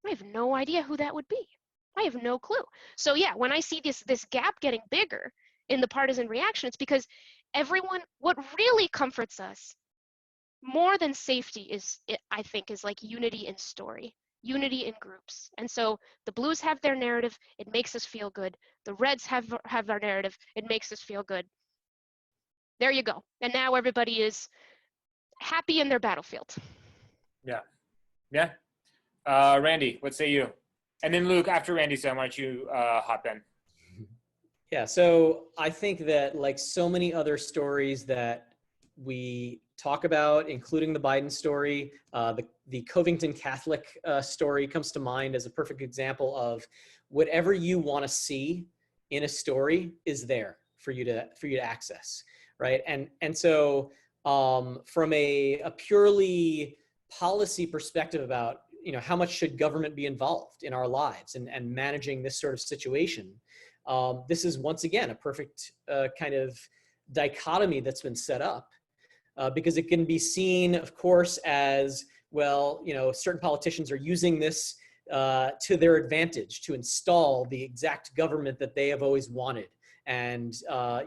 I have no idea who that would be. I have no clue. So yeah, when I see this gap getting bigger in the partisan reaction, it's because everyone, what really comforts us more than safety I think, is like unity in story, unity in groups. And so the Blues have their narrative, it makes us feel good. The Reds have their narrative, it makes us feel good. There you go. And now everybody is happy in their battlefield. Yeah. Yeah. Randy, what say you? And then Luke, after Randy's done, why don't you hop in? Yeah, so I think that, like so many other stories that we talk about, including the Biden story, the Covington Catholic story comes to mind as a perfect example of whatever you want to see in a story is there for you to access, right? And so from a purely policy perspective about, you know, how much should government be involved in our lives and managing this sort of situation, this is once again a perfect kind of dichotomy that's been set up. Because it can be seen, of course, as, well, you know, certain politicians are using this to their advantage to install the exact government that they have always wanted. And,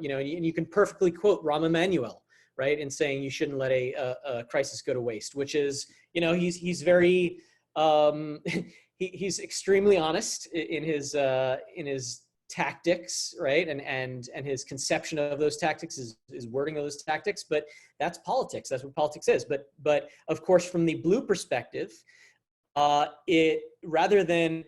you know, and you can perfectly quote Rahm Emanuel, right, in saying you shouldn't let a crisis go to waste, which is, you know, he's very, he's extremely honest in his tactics, right? And his conception of those tactics is wording those tactics, but that's politics. That's what politics is. But of course, from the Blue perspective, it, rather than,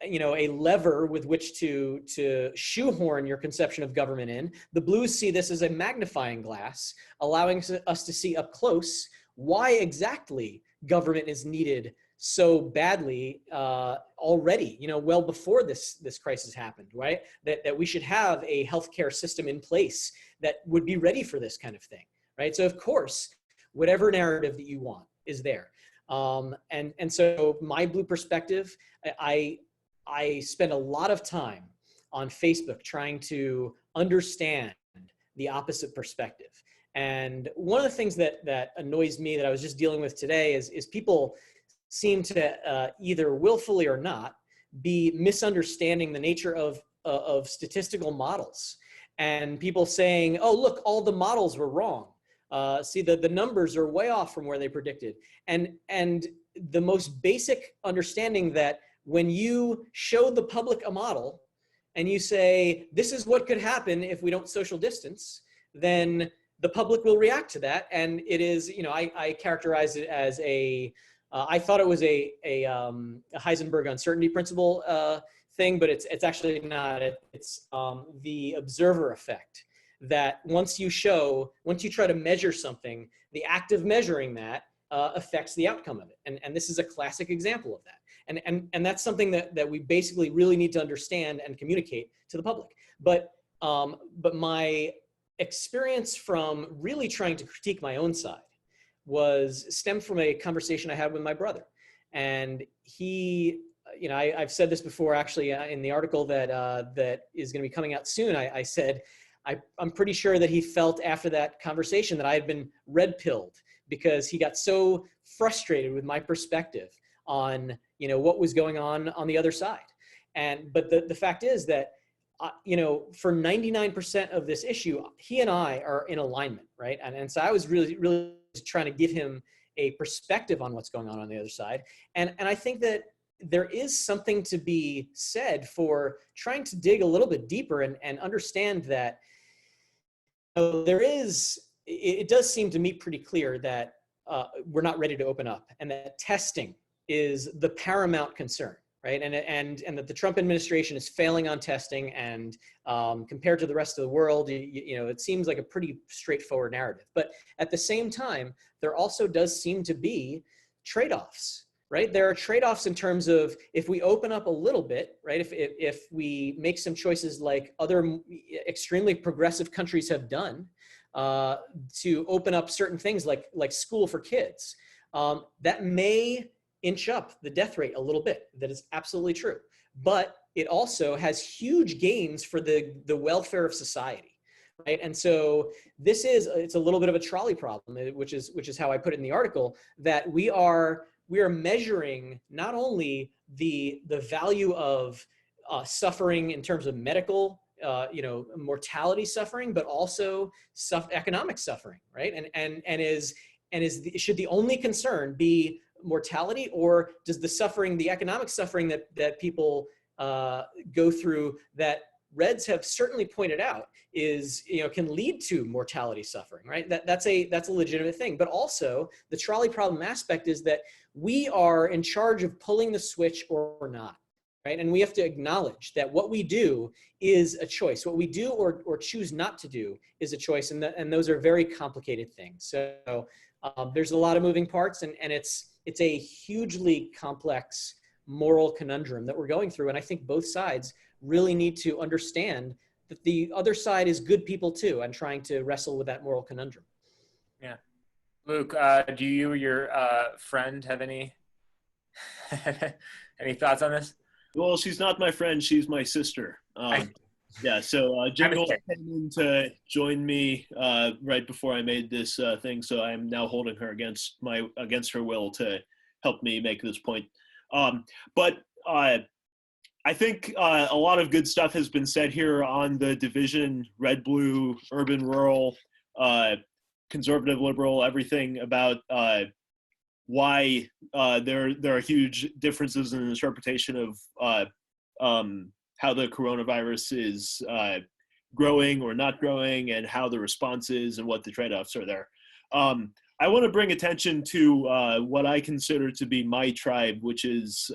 you know, a lever with which to shoehorn your conception of government in, the Blues see this as a magnifying glass, allowing us to see up close why exactly government is needed so badly already, you know, well before this crisis happened, right? That we should have a healthcare system in place that would be ready for this kind of thing, right? So of course, whatever narrative that you want is there. And so my Blue perspective, I spend a lot of time on Facebook trying to understand the opposite perspective. And one of the things that annoys me, that I was just dealing with today, is people seem to either willfully or not be misunderstanding the nature of statistical models. and people saying, oh, look, all the models were wrong. See, the numbers are way off from where they predicted. And the most basic understanding that when you show the public a model and you say, this is what could happen if we don't social distance, then the public will react to that. And it is, you know, I characterize it as I thought it was a Heisenberg uncertainty principle thing, but it's actually not. It's the observer effect, that once you try to measure something, the act of measuring that affects the outcome of it. And this is a classic example of that. And that's something that we basically really need to understand and communicate to the public. But my experience from really trying to critique my own side stemmed from a conversation I had with my brother. And he, you know, I've said this before, actually, in the article that is going to be coming out soon. I said, I'm pretty sure that he felt after that conversation that I had been red-pilled, because he got so frustrated with my perspective on, you know, what was going on the other side. But the fact is that, you know, for 99% of this issue, he and I are in alignment, right? And so I was really, really trying to give him a perspective on what's going on the other side. And I think that there is something to be said for trying to dig a little bit deeper and understand that, you know, it does seem to me pretty clear that we're not ready to open up, and that testing is the paramount concern, right? And that the Trump administration is failing on testing, and compared to the rest of the world, you know, it seems like a pretty straightforward narrative. But at the same time, there also does seem to be trade-offs, right? There are trade-offs in terms of, if we open up a little bit, right? If we make some choices like other extremely progressive countries have done, to open up certain things like school for kids, that may inch up the death rate a little bit. That is absolutely true. But it also has huge gains for the welfare of society, right? And so it's a little bit of a trolley problem, which is how I put it in the article, that we are measuring not only the value of suffering in terms of medical, you know, mortality suffering, but also economic suffering, right? Should the only concern be mortality, or does the economic suffering that people go through, that Reds have certainly pointed out is, you know, can lead to mortality suffering, right? That's a legitimate thing. But also the trolley problem aspect is that we are in charge of pulling the switch or not, right? And we have to acknowledge that what we do is a choice. What we do or choose not to do is a choice, and those are very complicated things. So there's a lot of moving parts, and it's a hugely complex moral conundrum that we're going through. And I think both sides really need to understand that the other side is good people too, and trying to wrestle with that moral conundrum. Yeah. Luke, do you or your friend have any any thoughts on this? Well, she's not my friend, she's my sister. Yeah, so Jingle came in to join me right before I made this thing, so I'm now holding her against her will to help me make this point. But I think a lot of good stuff has been said here on the division, red, blue, urban, rural, conservative, liberal, everything about why there are huge differences in the interpretation of how the coronavirus is growing or not growing, and how the response is, and what the trade-offs are there. I want to bring attention to what I consider to be my tribe, which is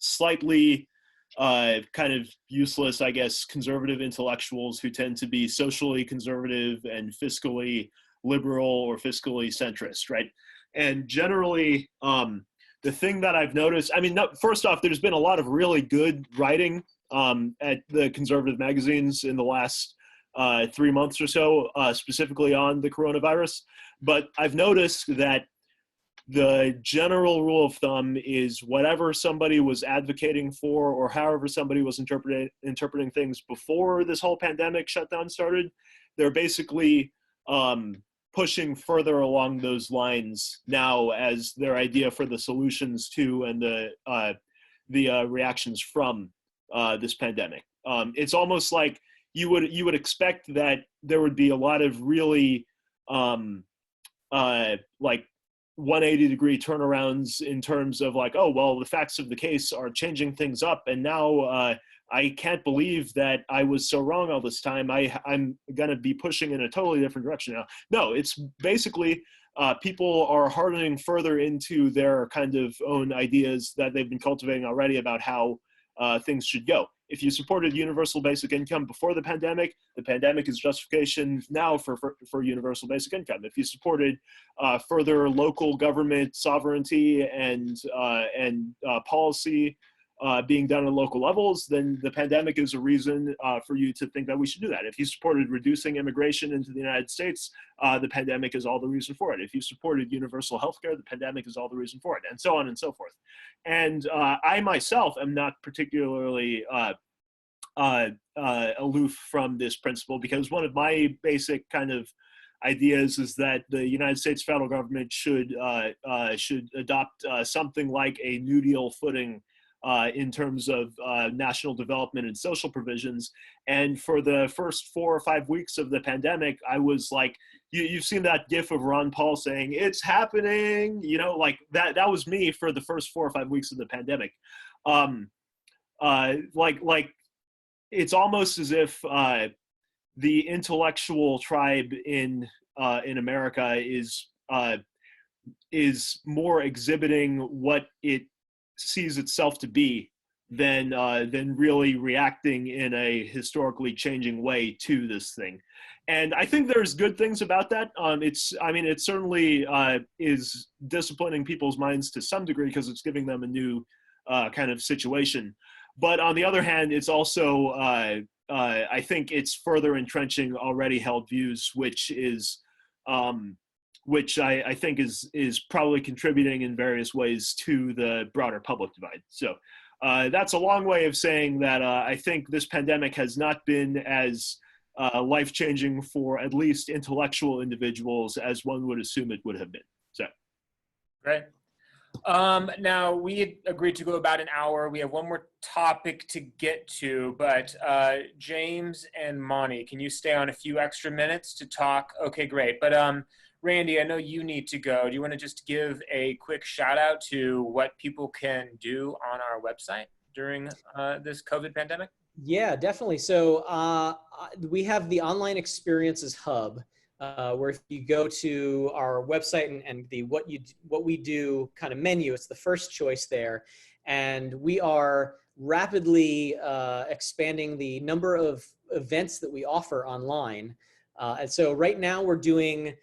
slightly kind of useless, I guess, conservative intellectuals who tend to be socially conservative and fiscally liberal or fiscally centrist, right? And generally, the thing that I've noticed, I mean, first off, there's been a lot of really good writing at the conservative magazines in the last 3 months or so, specifically on the coronavirus. But I've noticed that the general rule of thumb is whatever somebody was advocating for, or however somebody was interpreting things before this whole pandemic shutdown started, they're basically pushing further along those lines now as their idea for the solutions to and the reactions from this pandemic. It's almost like you would expect that there would be a lot of really like 180-degree turnarounds in terms of like, oh, well, the facts of the case are changing things up, and now I can't believe that I was so wrong all this time. I'm going to be pushing in a totally different direction now. No, it's basically people are hardening further into their kind of own ideas that they've been cultivating already about how things should go. If you supported universal basic income before the pandemic is justification now for universal basic income. If you supported further local government sovereignty and policy being done on local levels, then the pandemic is a reason for you to think that we should do that. If you supported reducing immigration into the United States, the pandemic is all the reason for it. If you supported universal healthcare, the pandemic is all the reason for it, and so on and so forth. And I myself am not particularly aloof from this principle, because one of my basic kind of ideas is that the United States federal government should adopt something like a New Deal footing in terms of national development and social provisions. And for the first 4 or 5 weeks of the pandemic, I was like, you've seen that gif of Ron Paul saying, "It's happening," you know, like that was me for the first 4 or 5 weeks of the pandemic. Like it's almost as if the intellectual tribe in America is more exhibiting what it sees itself to be than really reacting in a historically changing way to this thing. And I think there's good things about that. It certainly is disciplining people's minds to some degree because it's giving them a new kind of situation. But on the other hand, it's also, I think it's further entrenching already held views, which I think is probably contributing in various ways to the broader public divide. So that's a long way of saying that I think this pandemic has not been as life-changing for at least intellectual individuals as one would assume it would have been. So, great. Now, we had agreed to go about an hour. We have one more topic to get to, but James and Monty, can you stay on a few extra minutes to talk? Okay, great. But Randy, I know you need to go. Do you want to just give a quick shout out to what people can do on our website during this COVID pandemic? Yeah, definitely. So we have the Online Experiences Hub, where if you go to our website and the what we do kind of menu, it's the first choice there. And we are rapidly expanding the number of events that we offer online. And so right now we're doing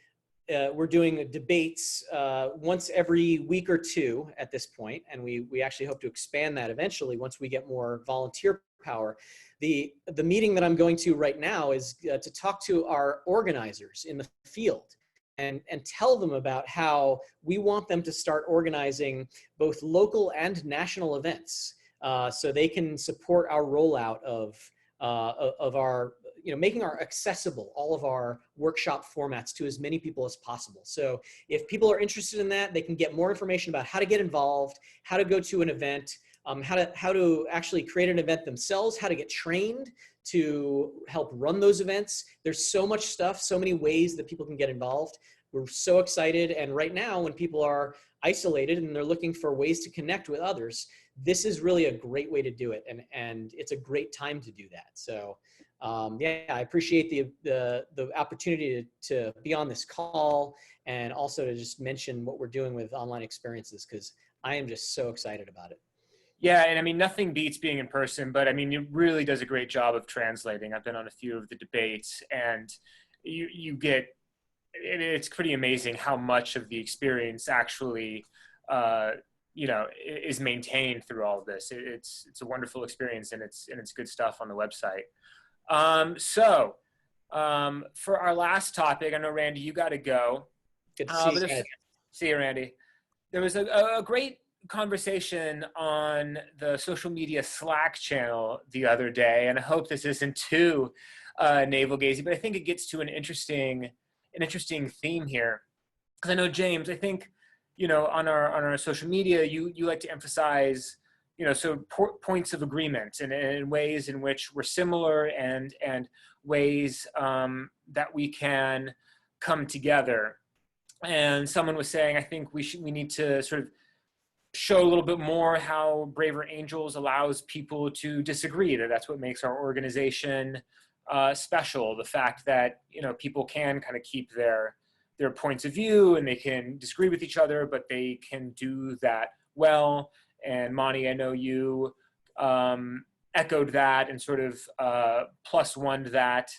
debates once every week or two at this point, and we actually hope to expand that eventually once we get more volunteer power. The meeting that I'm going to right now is to talk to our organizers in the field and tell them about how we want them to start organizing both local and national events so they can support our rollout of our, making our accessible, all of our workshop formats to as many people as possible. So if people are interested in that, they can get more information about how to get involved, how to go to an event, how to actually create an event themselves, how to get trained to help run those events. There's so much stuff, so many ways that people can get involved. We're so excited. And right now, when people are isolated and they're looking for ways to connect with others, this is really a great way to do it. And it's a great time to do that. So yeah, I appreciate the opportunity to be on this call and also to just mention what we're doing with online experiences, because I am just so excited about it. Yeah, and I mean, nothing beats being in person, but I mean, it really does a great job of translating. I've been on a few of the debates, and you get, it's pretty amazing how much of the experience actually, is maintained through all of this. It's a wonderful experience, and it's good stuff on the website. So for our last topic, I know, Randy, you got to go. Good to see you. See you, Randy. There was a great conversation on the social media Slack channel the other day, and I hope this isn't too navel-gazing, but I think it gets to an interesting theme here. Because I know, James, I think, on our social media, you like to emphasize, points of agreement and ways in which we're similar and ways that we can come together. And someone was saying, I think we need to sort of show a little bit more how Braver Angels allows people to disagree, that's what makes our organization special. The fact that, people can kind of keep their points of view and they can disagree with each other, but they can do that well. And Monty, I know you echoed that and sort of plus one that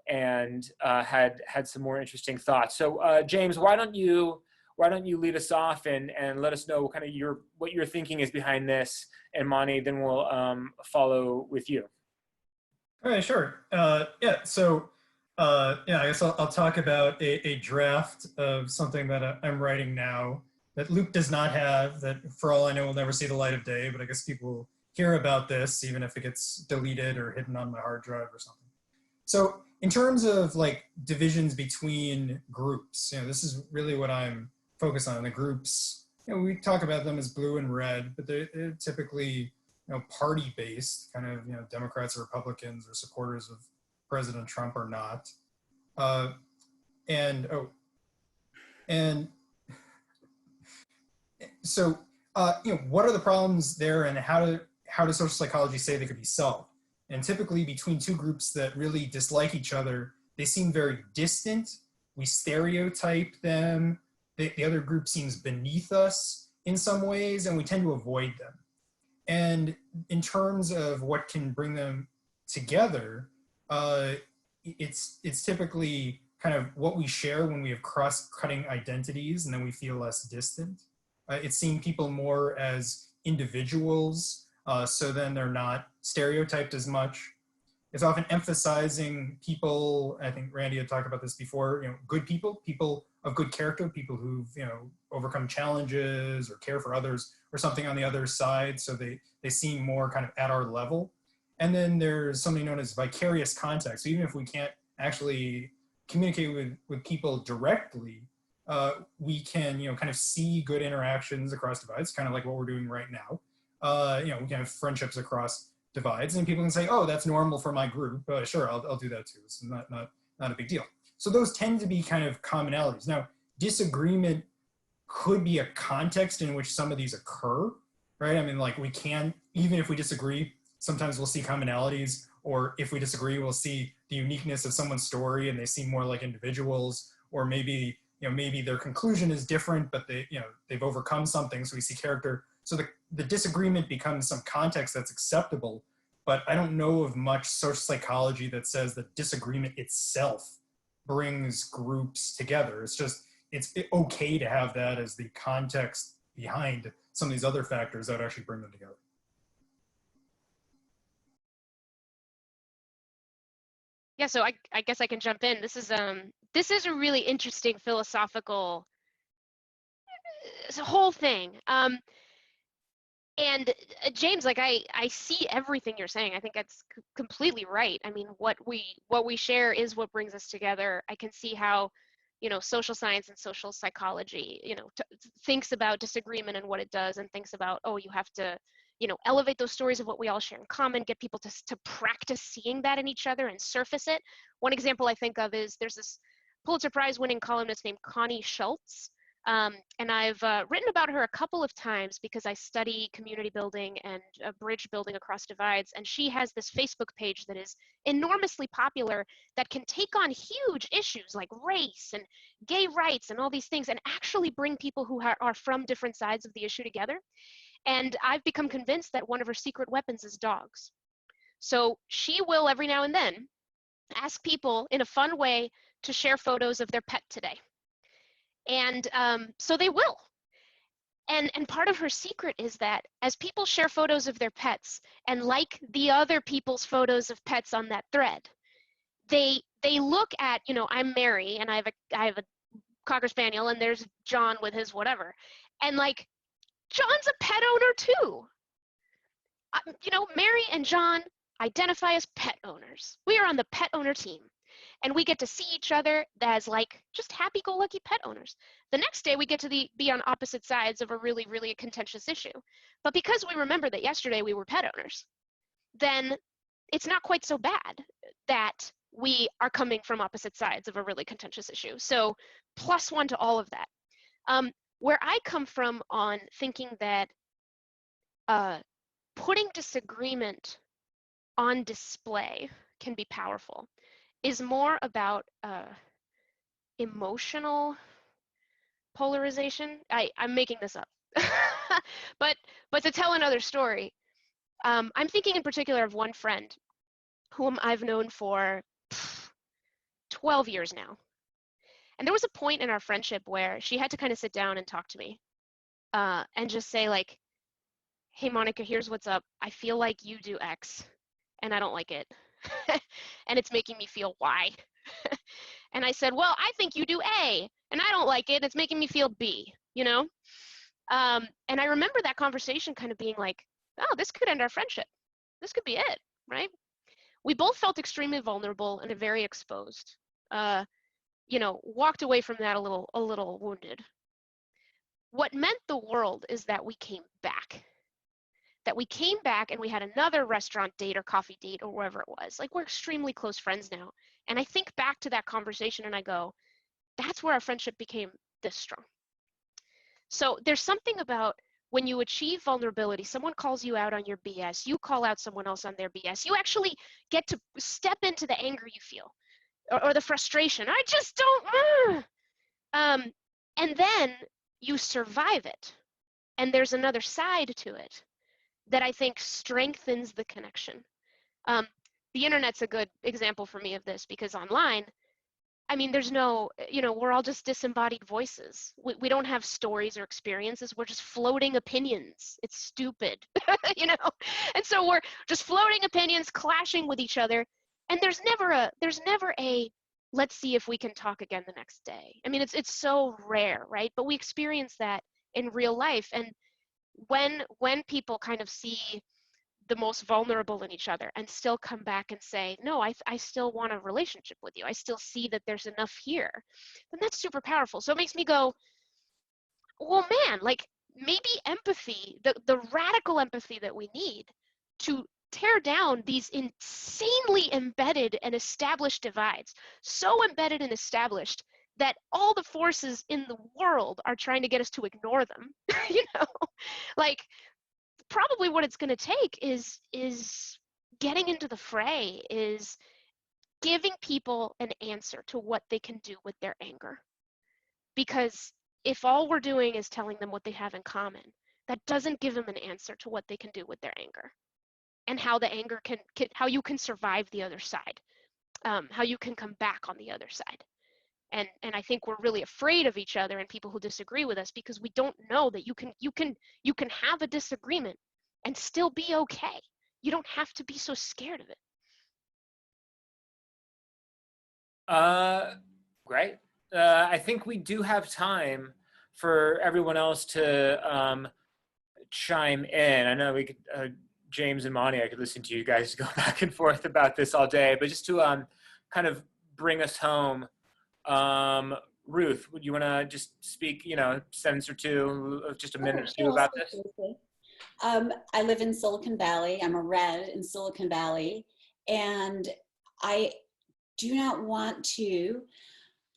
and had some more interesting thoughts. So James, why don't you lead us off and let us know kind of what your thinking is behind this, and Monty, then we'll follow with you. All right, sure. So I guess I'll talk about a draft of something that I'm writing now that Luke does not have, that for all I know will never see the light of day, but I guess people will hear about this even if it gets deleted or hidden on my hard drive or something. So in terms of like divisions between groups, this is really what I'm focused on. The groups, we talk about them as blue and red, but they're typically party-based, kind of, Democrats or Republicans or supporters of President Trump or not. So, what are the problems there, and how does social psychology say they could be solved? And typically between two groups that really dislike each other, they seem very distant. We stereotype them. The other group seems beneath us in some ways, and we tend to avoid them. And in terms of what can bring them together, it's typically kind of what we share when we have cross-cutting identities, and then we feel less distant. It's seeing people more as individuals, so then they're not stereotyped as much. It's often emphasizing people, I think Randy had talked about this before, good people of good character, people who've, overcome challenges or care for others or something on the other side, so they seem more kind of at our level. And then there's something known as vicarious context. So even if we can't actually communicate with people directly, we can, kind of see good interactions across divides, kind of like what we're doing right now. We can have friendships across divides, and people can say, oh, that's normal for my group. Sure, I'll do that too. It's not a big deal. So those tend to be kind of commonalities. Now, disagreement could be a context in which some of these occur, right? I mean, like we can, even if we disagree, sometimes we'll see commonalities, or if we disagree, we'll see the uniqueness of someone's story and they seem more like individuals, or maybe, maybe their conclusion is different, but they've overcome something, so we see character. So the disagreement becomes some context that's acceptable, but I don't know of much social psychology that says that disagreement itself brings groups together. It's just, it's okay to have that as the context behind some of these other factors that actually bring them together. Yeah, so I guess I can jump in. This is a really interesting philosophical whole thing. And James, like I see everything you're saying. I think that's completely right. I mean, what we share is what brings us together. I can see how, social science and social psychology, thinks about disagreement and what it does, and thinks about, oh, you have to, elevate those stories of what we all share in common, get people to practice seeing that in each other and surface it. One example I think of is there's this Pulitzer Prize winning columnist named Connie Schultz. And I've written about her a couple of times because I study community building and bridge building across divides. And she has this Facebook page that is enormously popular that can take on huge issues like race and gay rights and all these things and actually bring people who are from different sides of the issue together. And I've become convinced that one of her secret weapons is dogs. So she will every now and then ask people in a fun way to share photos of their pet today. And so they will. And part of her secret is that as people share photos of their pets and like the other people's photos of pets on that thread, they look at, I'm Mary and I have a Cocker Spaniel, and there's John with his whatever. And like, John's a pet owner too. Mary and John identify as pet owners. We are on the pet owner team. And we get to see each other as like just happy-go-lucky pet owners. The next day we get to be on opposite sides of a really, really contentious issue. But because we remember that yesterday we were pet owners, then it's not quite so bad that we are coming from opposite sides of a really contentious issue. So +1 to all of that. Where I come from on thinking that putting disagreement on display can be powerful is more about emotional polarization. I'm making this up. but to tell another story, I'm thinking in particular of one friend whom I've known for 12 years now. And there was a point in our friendship where she had to kind of sit down and talk to me and just say like, hey, Monica, here's what's up. I feel like you do X and I don't like it. And it's making me feel Y. And I said, well, I think you do A and I don't like it. It's making me feel B, you know? And I remember that conversation kind of being like, oh, this could end our friendship. This could be it, right? We both felt extremely vulnerable and very exposed. You know, walked away from that a little wounded. What meant the world is that we came back. That we came back and we had another restaurant date or coffee date or wherever it was. Like, we're extremely close friends now. And I think back to that conversation and I go, that's where our friendship became this strong. So there's something about when you achieve vulnerability, someone calls you out on your BS, you call out someone else on their BS, you actually get to step into the anger you feel or the frustration. I just don't. And then you survive it. And there's another side to it that I think strengthens the connection. The internet's a good example for me of this because online, I mean, there's no, you know, we're all just disembodied voices. We don't have stories or experiences. We're just floating opinions. It's stupid, you know? And so we're just floating opinions, clashing with each other. And there's never a, let's see if we can talk again the next day. I mean, it's so rare, right? But we experience that in real life. And when people kind of see the most vulnerable in each other and still come back and say, no, I still want a relationship with you. I still see that there's enough here. Then that's super powerful. So it makes me go, well, man, like maybe empathy, the radical empathy that we need to tear down these insanely embedded and established divides, so embedded and established that all the forces in the world are trying to get us to ignore them, you know, like probably what it's going to take is getting into the fray, is giving people an answer to what they can do with their anger. Because if all we're doing is telling them what they have in common, that doesn't give them an answer to what they can do with their anger and how the anger can how you can survive the other side, how you can come back on the other side. And I think we're really afraid of each other and people who disagree with us because we don't know that you can have a disagreement and still be okay. You don't have to be so scared of it. Great. I think we do have time for everyone else to chime in. I know we could, James and Monty, I could listen to you guys go back and forth about this all day, but just to kind of bring us home, Ruth, would you want to just speak, you know, a sentence or two, just a minute or two about this? I live in Silicon Valley. I'm a red in Silicon Valley, and I do not want to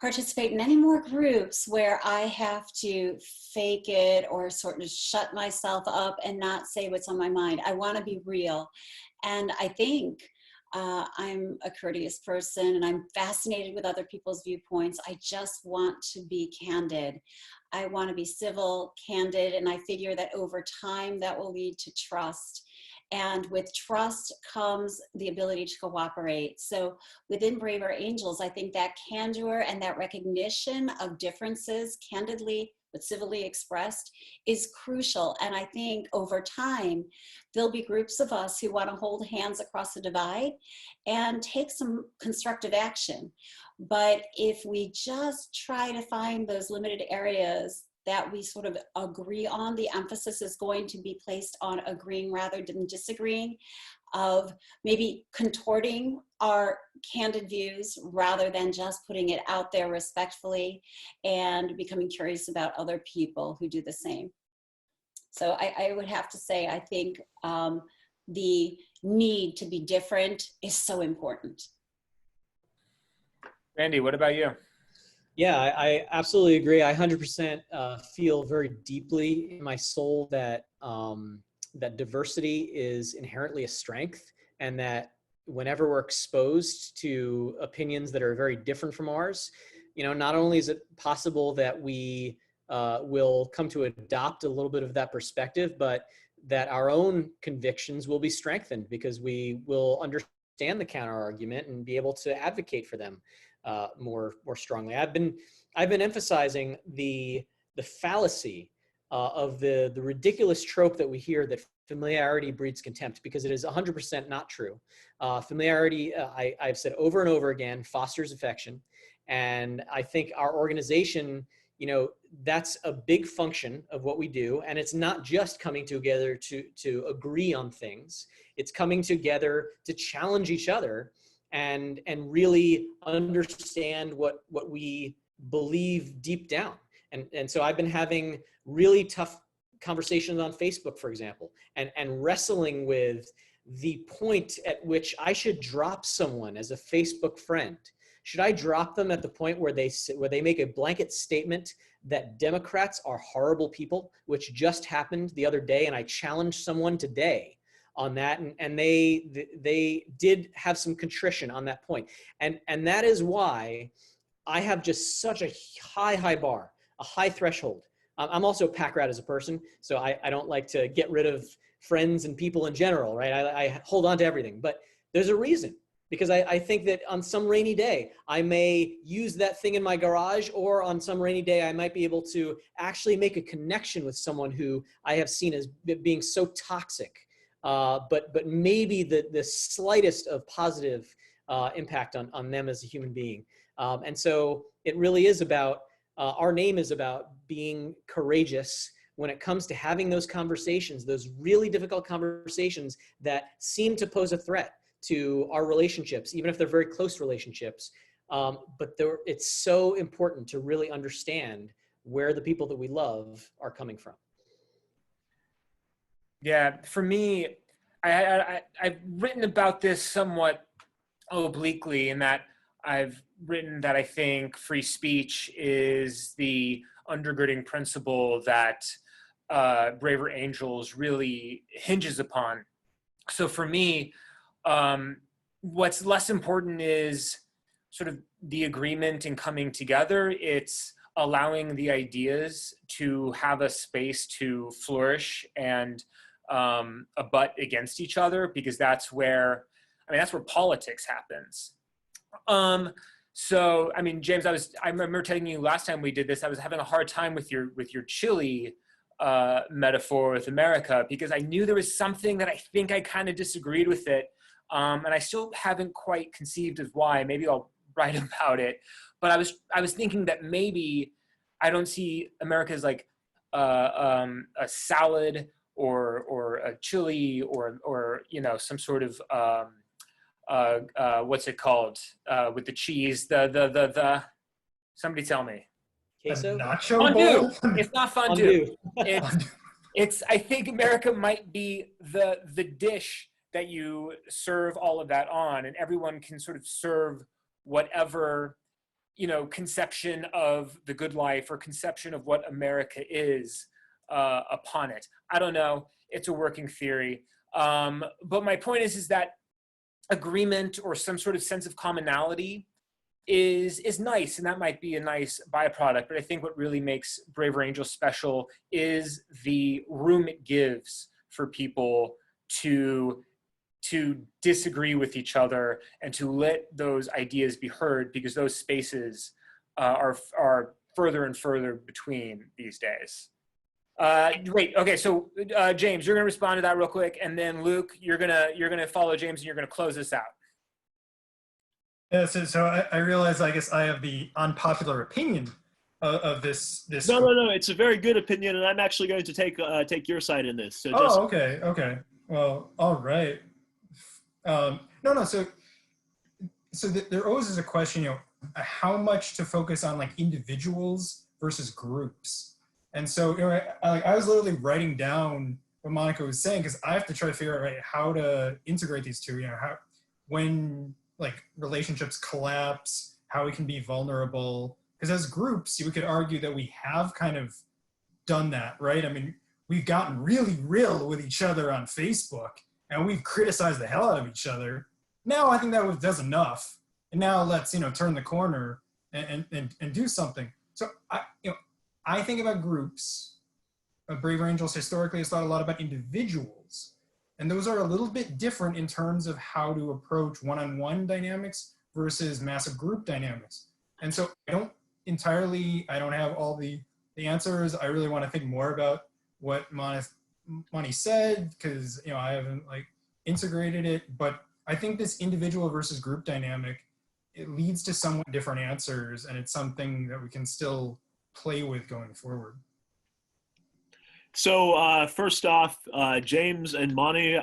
participate in any more groups where I have to fake it or sort of shut myself up and not say what's on my mind. I want to be real. And I think I'm a courteous person and I'm fascinated with other people's viewpoints. I just want to be candid. I want to be civil, candid, and I figure that over time that will lead to trust. And with trust comes the ability to cooperate. So within Braver Angels, I think that candor and that recognition of differences, candidly but civilly expressed, is crucial. And I think over time, there'll be groups of us who want to hold hands across the divide and take some constructive action. But if we just try to find those limited areas that we sort of agree on, the emphasis is going to be placed on agreeing rather than disagreeing. of maybe contorting our candid views rather than just putting it out there respectfully, and becoming curious about other people who do the same. So I would have to say, I think the need to be different is so important. Randy, what about you? Yeah, I absolutely agree. I 100% feel very deeply in my soul that that diversity is inherently a strength, and that whenever we're exposed to opinions that are very different from ours, not only is it possible that we will come to adopt a little bit of that perspective, but that our own convictions will be strengthened because we will understand the counter argument and be able to advocate for them more strongly. I've been emphasizing the fallacy of the ridiculous trope that we hear that familiarity breeds contempt, because it is 100% not true. Familiarity, I've said over and over again, fosters affection. And I think our organization, that's a big function of what we do. And it's not just coming together to agree on things. It's coming together to challenge each other and really understand what we believe deep down. And so I've been having really tough conversations on Facebook, for example, and wrestling with the point at which I should drop someone as a Facebook friend. Should I drop them at the point where they make a blanket statement that Democrats are horrible people, which just happened the other day, and I challenged someone today on that, and they did have some contrition on that point. And that is why I have just such a high bar, a high threshold. I'm also a pack rat as a person, so I don't like to get rid of friends and people in general, right? I hold on to everything, but there's a reason, because I think that on some rainy day, I may use that thing in my garage, or on some rainy day, I might be able to actually make a connection with someone who I have seen as being so toxic, but maybe the slightest of positive impact on them as a human being. And so it really is about, our name is about being courageous when it comes to having those conversations, those really difficult conversations that seem to pose a threat to our relationships, even if they're very close relationships. But it's so important to really understand where the people that we love are coming from. Yeah, for me, I've written about this somewhat obliquely, in that I've written that I think free speech is the undergirding principle that Braver Angels really hinges upon. So for me, what's less important is sort of the agreement and coming together. It's allowing the ideas to have a space to flourish and abut against each other, because that's where politics happens. So, I mean, James, I remember telling you last time we did this, I was having a hard time with your chili metaphor with America, because I knew there was something that I think I kind of disagreed with it. And I still haven't quite conceived of why. Maybe I'll write about it. But I was thinking that maybe I don't see America as like a salad or a chili or some sort of what's it called with the cheese? The somebody tell me. Queso? Nacho Fondue. bowl? It's not fondue. It's I think America might be the dish that you serve all of that on, and everyone can sort of serve whatever conception of the good life or conception of what America is upon it. I don't know. It's a working theory. But my point is that agreement or some sort of sense of commonality is nice, and that might be a nice byproduct. But I think what really makes Braver Angels special is the room it gives for people to disagree with each other and to let those ideas be heard, because those spaces are further and further between these days. Great. Okay, so James, you're gonna respond to that real quick, and then Luke, you're gonna follow James, and you're gonna close this out. Yeah, so I realize, I guess I have the unpopular opinion of this. No. It's a very good opinion, and I'm actually going to take your side in this. So okay. Well, all right. No. So there always is a question, how much to focus on like individuals versus groups. And so, I was literally writing down what Monica was saying because I have to try to figure out how to integrate these two. How when like relationships collapse, how we can be vulnerable. Because as groups, we could argue that we have kind of done that, right? I mean, we've gotten really real with each other on Facebook, and we've criticized the hell out of each other. Now I think that does enough, and now let's turn the corner and do something. So I think about groups. Braver Angels historically has thought a lot about individuals, and those are a little bit different in terms of how to approach one-on-one dynamics versus massive group dynamics. And so I don't have all the answers. I really want to think more about what Moni said, because I haven't like integrated it, but I think this individual versus group dynamic, it leads to somewhat different answers, and it's something that we can still play with going forward. So first off, James and Moni,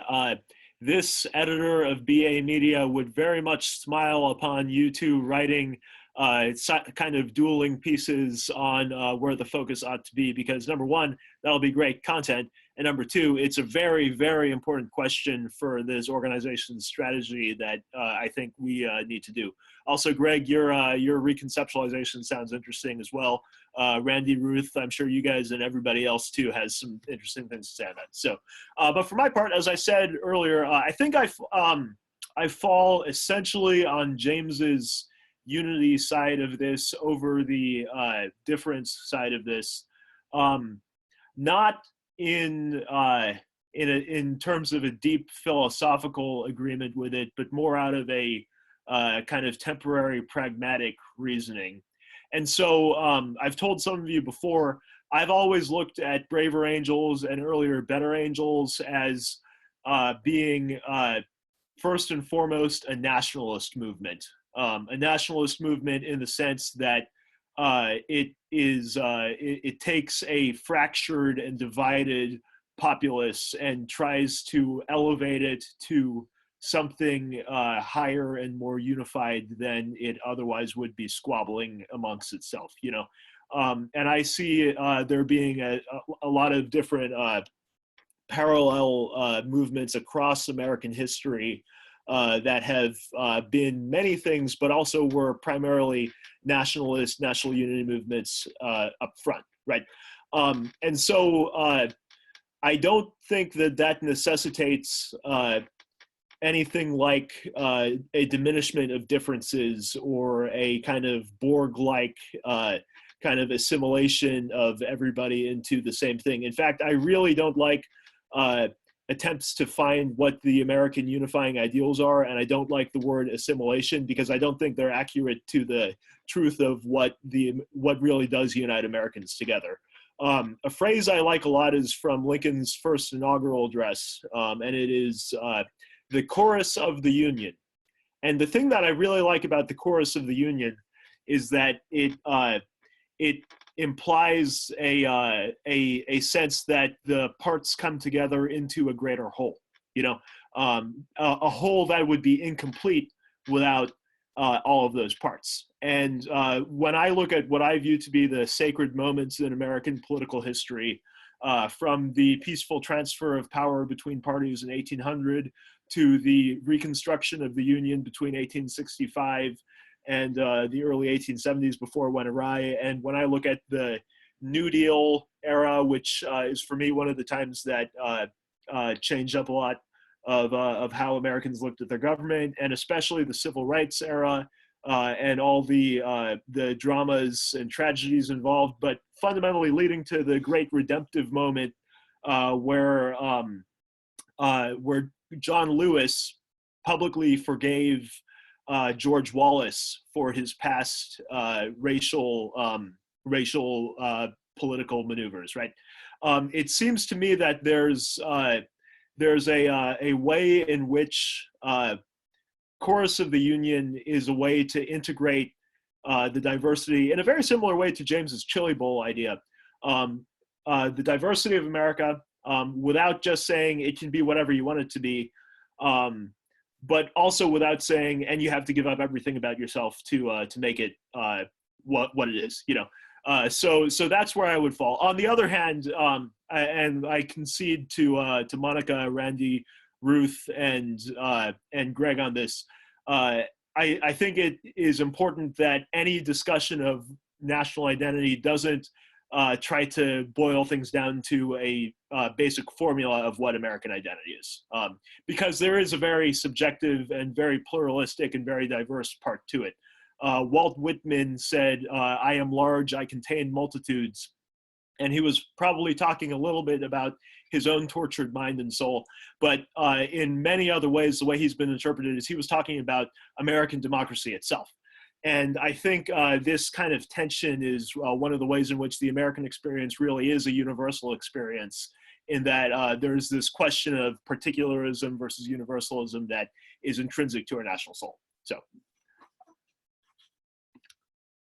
this editor of BA Media would very much smile upon you two writing kind of dueling pieces on where the focus ought to be, because number one, that'll be great content, and number two, it's a very, very important question for this organization's strategy that I think we need to do. Also, Greg, your reconceptualization sounds interesting as well. Randy, Ruth, I'm sure you guys and everybody else too has some interesting things to say on that. So, but for my part, as I said earlier, I think I fall essentially on James's unity side of this over the difference side of this, not in terms of a deep philosophical agreement with it, but more out of a kind of temporary pragmatic reasoning. And so I've told some of you before, I've always looked at Braver Angels and earlier Better Angels as being first and foremost a nationalist movement. A nationalist movement in the sense that it takes a fractured and divided populace and tries to elevate it to something higher and more unified than it otherwise would be squabbling amongst itself, and I see there being a lot of different parallel movements across American history that have been many things, but also were primarily nationalist, national unity movements up front, right? And so I don't think that necessitates anything like a diminishment of differences or a kind of Borg-like kind of assimilation of everybody into the same thing. In fact, I really don't like attempts to find what the American unifying ideals are, and I don't like the word assimilation because I don't think they're accurate to the truth of what really does unite Americans together. A phrase I like a lot is from Lincoln's first inaugural address, and it is the chorus of the Union. And the thing that I really like about the chorus of the Union is that it implies a sense that the parts come together into a greater whole, a whole that would be incomplete without all of those parts. And when I look at what I view to be the sacred moments in American political history, from the peaceful transfer of power between parties in 1800 to the reconstruction of the Union between 1865 and the early 1870s before it went awry. And when I look at the New Deal era, which is for me one of the times that changed up a lot of how Americans looked at their government, and especially the Civil Rights era and all the dramas and tragedies involved, but fundamentally leading to the great redemptive moment where John Lewis publicly forgave George Wallace for his past racial political maneuvers, right? It seems to me that there's a way in which chorus of the Union is a way to integrate the diversity in a very similar way to James's Chili Bowl idea. The diversity of America, without just saying it can be whatever you want it to be, but also without saying, and you have to give up everything about yourself to make it what it is, you know. So that's where I would fall. On the other hand, and I concede to Monica, Randy, Ruth, and Greg on this. I think it is important that any discussion of national identity doesn't try to boil things down to a basic formula of what American identity is, because there is a very subjective and very pluralistic and very diverse part to it. Walt Whitman said, "I am large, I contain multitudes." And he was probably talking a little bit about his own tortured mind and soul. But in many other ways, the way he's been interpreted is he was talking about American democracy itself. And I think this kind of tension is one of the ways in which the American experience really is a universal experience, in that there's this question of particularism versus universalism that is intrinsic to our national soul. So.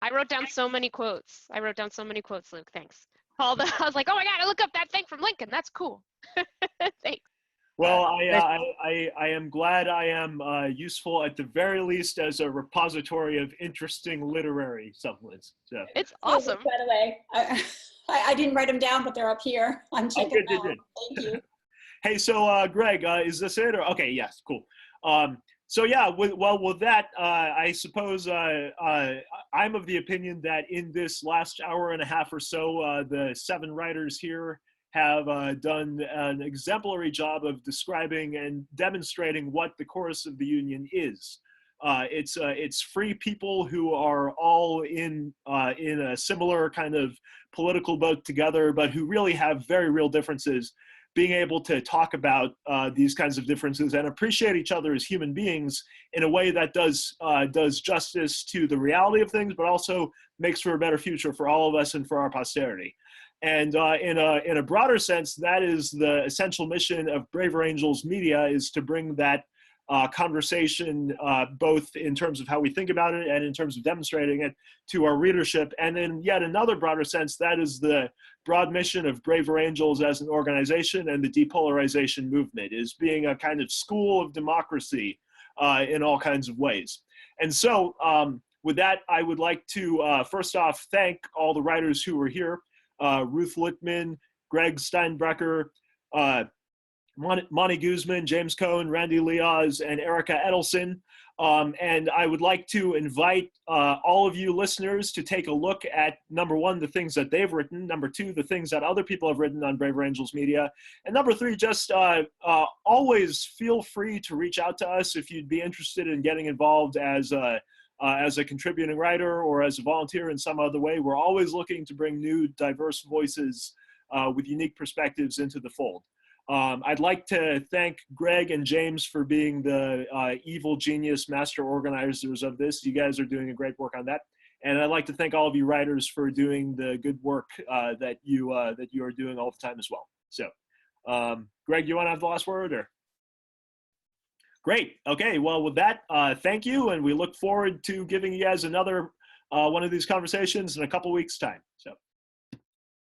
I wrote down so many quotes. Luke, thanks. I was like, oh my God, I look up that thing from Lincoln. That's cool. Thanks. Well, I am glad I am useful at the very least as a repository of interesting literary supplements. So. It's awesome. By the way, I didn't write them down, but they're up here. I'm checking them out. Thank you. Hey, so Greg, is this it? Or okay, yes, cool. So yeah, with that, I suppose I'm of the opinion that in this last hour and a half or so, the 7 writers here have done an exemplary job of describing and demonstrating what the chorus of the Union is. It's free people who are all in a similar kind of political boat together, but who really have very real differences, being able to talk about these kinds of differences and appreciate each other as human beings in a way that does justice to the reality of things, but also makes for a better future for all of us and for our posterity. And in a broader sense, that is the essential mission of Braver Angels Media, is to bring that conversation, both in terms of how we think about it and in terms of demonstrating it, to our readership. And in yet another broader sense, that is the broad mission of Braver Angels as an organization and the depolarization movement, is being a kind of school of democracy in all kinds of ways. And so with that, I would like to first off thank all the writers who were here, Ruth Littman, Greg Steinbrecher, Monty Guzman, James Coan, Randy Lioz, and Erica Etelson. And I would like to invite all of you listeners to take a look at, number 1, the things that they've written, number 2, the things that other people have written on Braver Angels Media, and number 3, just always feel free to reach out to us if you'd be interested in getting involved as a contributing writer or as a volunteer in some other way. We're always looking to bring new, diverse voices with unique perspectives into the fold. I'd like to thank Greg and James for being the evil genius master organizers of this. You guys are doing a great work on that. And I'd like to thank all of you writers for doing the good work that you are doing all the time as well. So, Greg, you want to have the last word, or? Great. Okay. Well, with that, thank you. And we look forward to giving you guys another one of these conversations in a couple weeks' time. So.